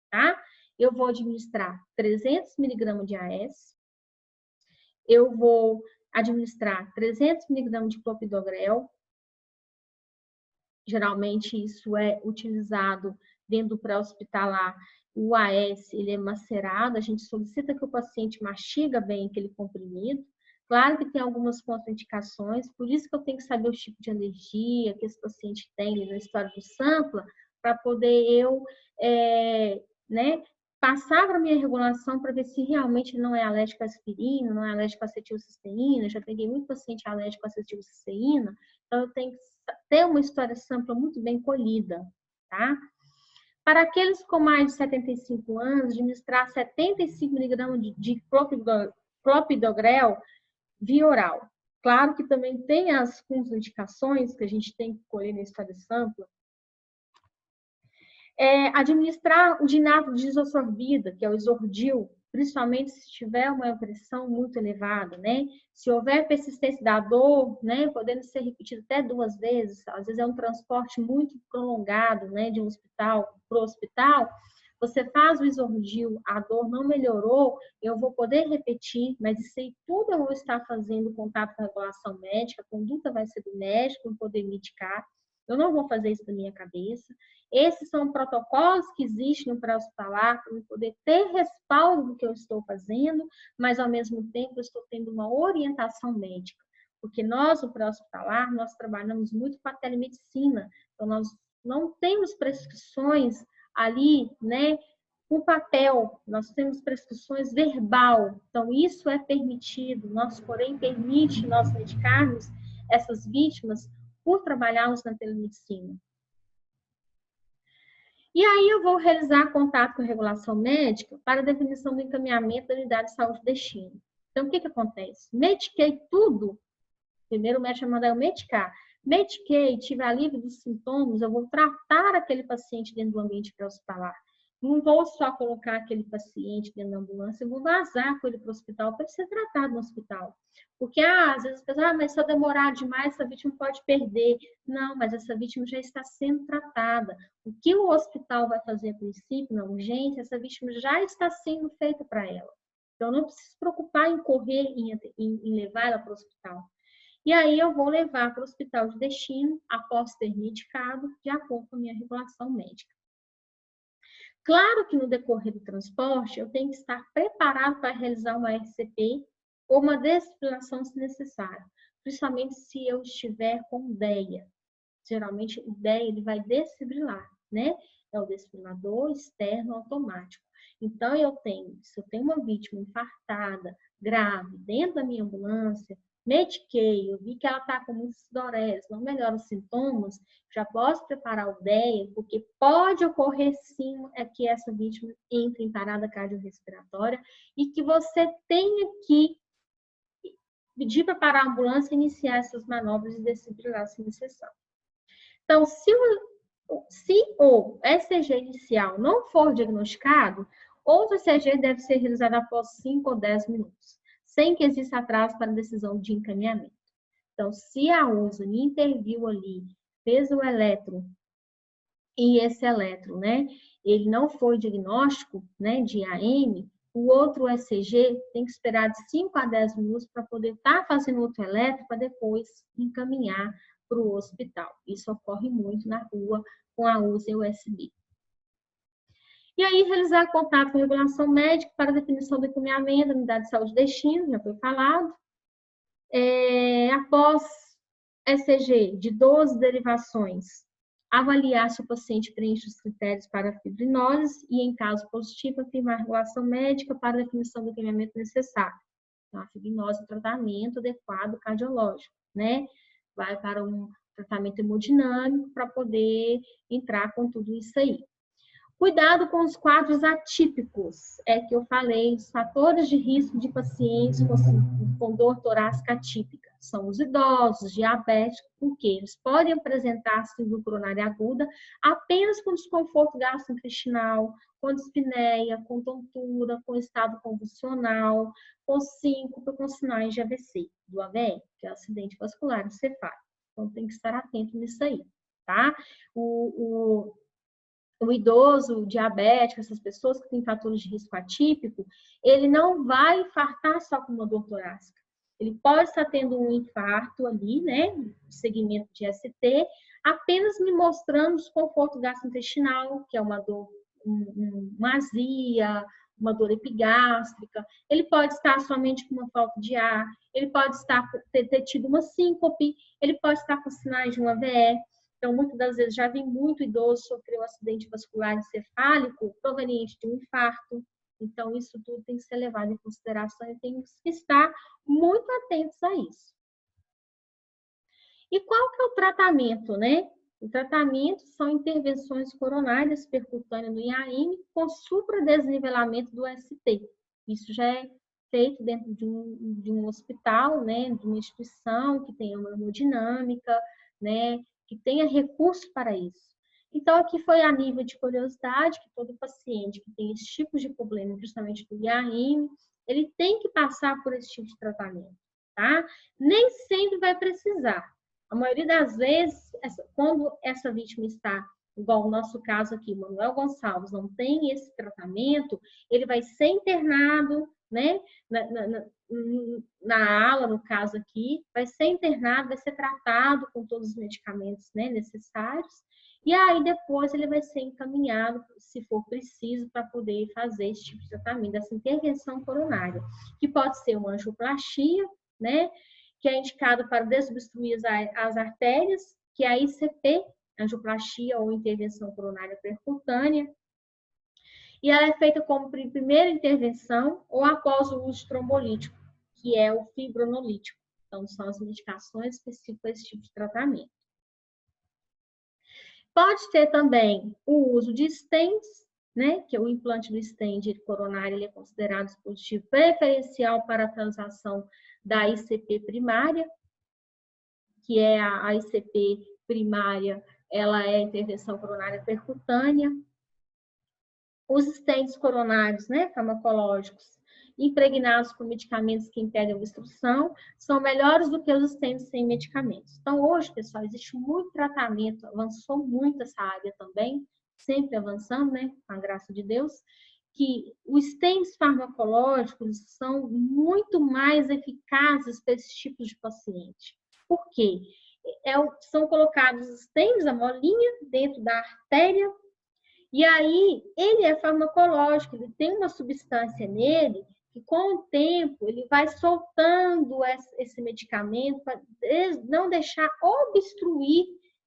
tá? Eu vou administrar 300 mg de AS, eu vou administrar 300 mg de clopidogrel, geralmente isso é utilizado dentro do pré-hospitalar. O AS, ele é macerado, a gente solicita que o paciente mastiga bem aquele comprimido. Claro que tem algumas contraindicações, por isso que eu tenho que saber o tipo de alergia que esse paciente tem na história do sampla, para poder eu, né, passar para a minha regulação para ver se realmente não é alérgico à aspirina, não é alérgico à acetilcisteína. Já peguei muito paciente alérgico à acetilcisteína, então eu tenho que ter uma história sampla muito bem colhida, tá? Para aqueles com mais de 75 anos, administrar 75 mg de clopidogrel via oral. Claro que também tem as contraindicações que a gente tem que colher na história sampla. Administrar o dinato de isosorbida, que é o Isordil, principalmente se tiver uma pressão muito elevada, né? Se houver persistência da dor, né, podendo ser repetido até 2 vezes, às vezes é um transporte muito prolongado, né, de um hospital para o hospital, você faz o Isordil, a dor não melhorou, eu vou poder repetir, mas isso aí tudo eu vou estar fazendo contato com a regulação médica, a conduta vai ser do médico, eu poder medicar, eu não vou fazer isso da minha cabeça. Esses são protocolos que existem no pré-hospitalar para eu poder ter respaldo do que eu estou fazendo, mas ao mesmo tempo eu estou tendo uma orientação médica. Porque nós, no pré-hospitalar, nós trabalhamos muito com a telemedicina. Então, nós não temos prescrições ali, né, com papel. Nós temos prescrições verbal. Então, isso é permitido. Nós, porém, permite nós medicarmos essas vítimas por trabalharmos na telemedicina. E aí eu vou realizar contato com a regulação médica para a definição do encaminhamento da unidade de saúde de destino. Então, o que acontece? Mediquei tudo. Primeiro o médico vai mandar eu medicar. Mediquei, tive alívio dos sintomas, eu vou tratar aquele paciente dentro do ambiente pré-hospitalar. Não vou só colocar aquele paciente dentro da ambulância, eu vou vazar com ele para o hospital para ele ser tratado no hospital. Porque, às vezes, as pessoas, mas se eu demorar demais, essa vítima pode perder. Não, mas essa vítima já está sendo tratada. O que o hospital vai fazer a princípio, na urgência, essa vítima já está sendo feita para ela. Então, não preciso se preocupar em correr, em levar ela para o hospital. E aí eu vou levar para o hospital de destino, após ter medicado, de acordo com a minha regulação médica. Claro que no decorrer do transporte, eu tenho que estar preparado para realizar uma RCP ou uma desfibrilação se necessário, principalmente se eu estiver com DEA. Geralmente, o DEA ele vai desfibrilar, né? É o desfibrilador externo automático. Então, se eu tenho uma vítima infartada, grave, dentro da minha ambulância, mediquei, eu vi que ela está com muitos sudorese, não melhora os sintomas, já posso preparar o DEA, porque pode ocorrer sim que essa vítima entre em parada cardiorrespiratória e que você tenha que pedir para parar a ambulância e iniciar essas manobras de desfibrilar se necessário. Então, se o ECG inicial não for diagnosticado, outro ECG deve ser realizado após 5 ou 10 minutos, sem que exista atraso para a decisão de encaminhamento. Então, se a USA me interviu ali, fez o eletro, e esse eletro, né, ele não foi diagnóstico, né, de AM, o outro ECG tem que esperar de 5 a 10 minutos para poder estar fazendo outro eletro para depois encaminhar para o hospital. Isso ocorre muito na rua com a USA USB. E aí, realizar contato com a regulação médica para definição do encaminhamento da unidade de saúde de destino, já foi falado. Após ECG de 12 derivações, avaliar se o paciente preenche os critérios para a fibrinose e, em caso positivo, afirmar a regulação médica para a definição do encaminhamento necessário. Então, a fibrinose é um tratamento adequado cardiológico, né? Vai para um tratamento hemodinâmico para poder entrar com tudo isso aí. Cuidado com os quadros atípicos, que eu falei, os fatores de risco de pacientes com dor torácica atípica. São os idosos, diabéticos, porque eles podem apresentar síndrome coronária aguda apenas com desconforto gastrointestinal, com dispneia, com tontura, com estado convulsional, com síncope, com sinais de AVC, do AVE, que é acidente vascular encefálico. Então, tem que estar atento nisso aí, tá? O idoso, o diabético, essas pessoas que têm fatores de risco atípico, ele não vai infartar só com uma dor torácica. Ele pode estar tendo um infarto ali, né, segmento de ST, apenas me mostrando desconforto gastrointestinal, que é uma dor, uma azia, uma dor epigástrica. Ele pode estar somente com uma falta de ar, ele pode ter tido uma síncope, ele pode estar com sinais de um AVE. Então, muitas das vezes, já vi muito idoso sofrer um acidente vascular encefálico proveniente de um infarto. Então, isso tudo tem que ser levado em consideração e tem que estar muito atentos a isso. E qual que é o tratamento, né? O tratamento são intervenções coronárias percutâneas no IAM com supradesnivelamento do ST. Isso já é feito dentro de um hospital, né? De uma instituição que tenha uma hemodinâmica, né? Que tenha recurso para isso. Então, aqui foi a nível de curiosidade que todo paciente que tem esse tipo de problema, justamente do IAM, ele tem que passar por esse tipo de tratamento, tá? Nem sempre vai precisar. A maioria das vezes, quando essa vítima está, igual o nosso caso aqui, Manuel Gonçalves, não tem esse tratamento, ele vai ser internado, né? Na ala, no caso aqui, vai ser internado, vai ser tratado com todos os medicamentos, né, necessários, e aí depois ele vai ser encaminhado, se for preciso, para poder fazer esse tipo de tratamento, essa intervenção coronária, que pode ser uma angioplastia, né, que é indicado para desobstruir as artérias, que é a ICP, angioplastia ou intervenção coronária percutânea, e ela é feita como primeira intervenção ou após o uso de trombolítico, que é o fibronolítico. Então, são as medicações específicas para esse tipo de tratamento. Pode ter também o uso de stents, né? Que é o implante do stent coronário, ele é considerado dispositivo preferencial para a transação da ICP primária, que é a ICP primária, ela é a intervenção coronária percutânea. Os stents coronários, né, farmacológicos, impregnados com medicamentos que impedem a obstrução, são melhores do que os stents sem medicamentos. Então, hoje, pessoal, existe muito tratamento, avançou muito essa área também, sempre avançando, né, com a graça de Deus, que os stents farmacológicos são muito mais eficazes para esse tipo de paciente. Por quê? São colocados os stents, a molinha, dentro da artéria, e aí, ele é farmacológico, ele tem uma substância nele que, com o tempo, ele vai soltando esse medicamento para não deixar obstruir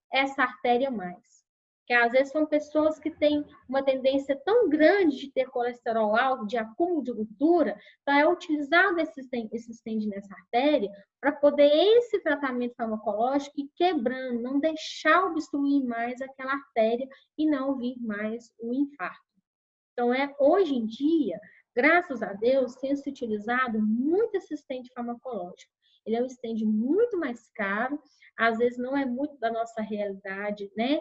essa artéria mais. Que às vezes são pessoas que têm uma tendência tão grande de ter colesterol alto, de acúmulo de gordura, então é utilizado esse stent nessa artéria para poder esse tratamento farmacológico ir quebrando, não deixar obstruir mais aquela artéria e não vir mais o infarto. Então, hoje em dia, graças a Deus, tem se utilizado muito esse stent farmacológico. Ele é um stent muito mais caro, às vezes não é muito da nossa realidade, né?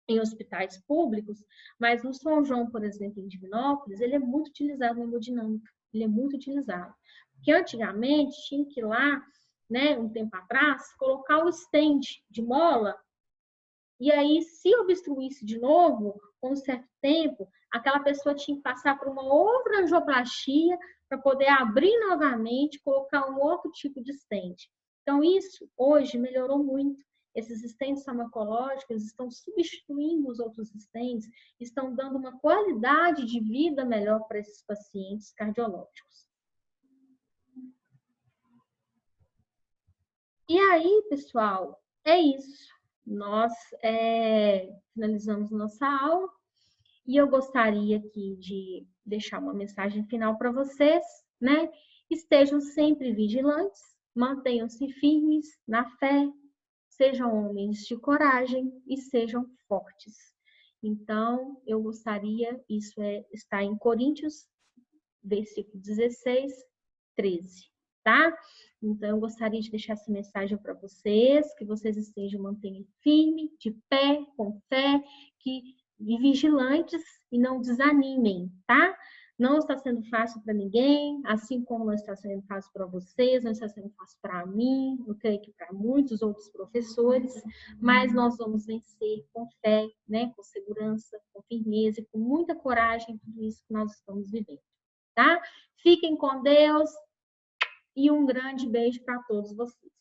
Em hospitais públicos, mas no São João, por exemplo, em Divinópolis, ele é muito utilizado na hemodinâmica, ele é muito utilizado. Porque antigamente tinha que ir lá, né, um tempo atrás, colocar o stent de mola, e aí, se obstruísse de novo, com um certo tempo, aquela pessoa tinha que passar por uma outra angioplastia para poder abrir novamente, colocar um outro tipo de stent. Então, isso hoje melhorou muito. Esses estentes farmacológicos estão substituindo os outros estentes, estão dando uma qualidade de vida melhor para esses pacientes cardiológicos. E aí, pessoal, é isso. Nós finalizamos nossa aula e eu gostaria aqui de deixar uma mensagem final para vocês, né? Estejam sempre vigilantes, mantenham-se firmes na fé, sejam homens de coragem e sejam fortes. Então, eu gostaria, está em Coríntios, versículo 16, 13, tá? Então, eu gostaria de deixar essa mensagem para vocês, que vocês estejam mantendo firme, de pé, com fé, e vigilantes e não desanimem, tá? Não está sendo fácil para ninguém, assim como não está sendo fácil para vocês, não está sendo fácil para mim, eu creio que para muitos outros professores, mas nós vamos vencer com fé, né? Com segurança, com firmeza e com muita coragem tudo isso que nós estamos vivendo, tá? Fiquem com Deus e um grande beijo para todos vocês.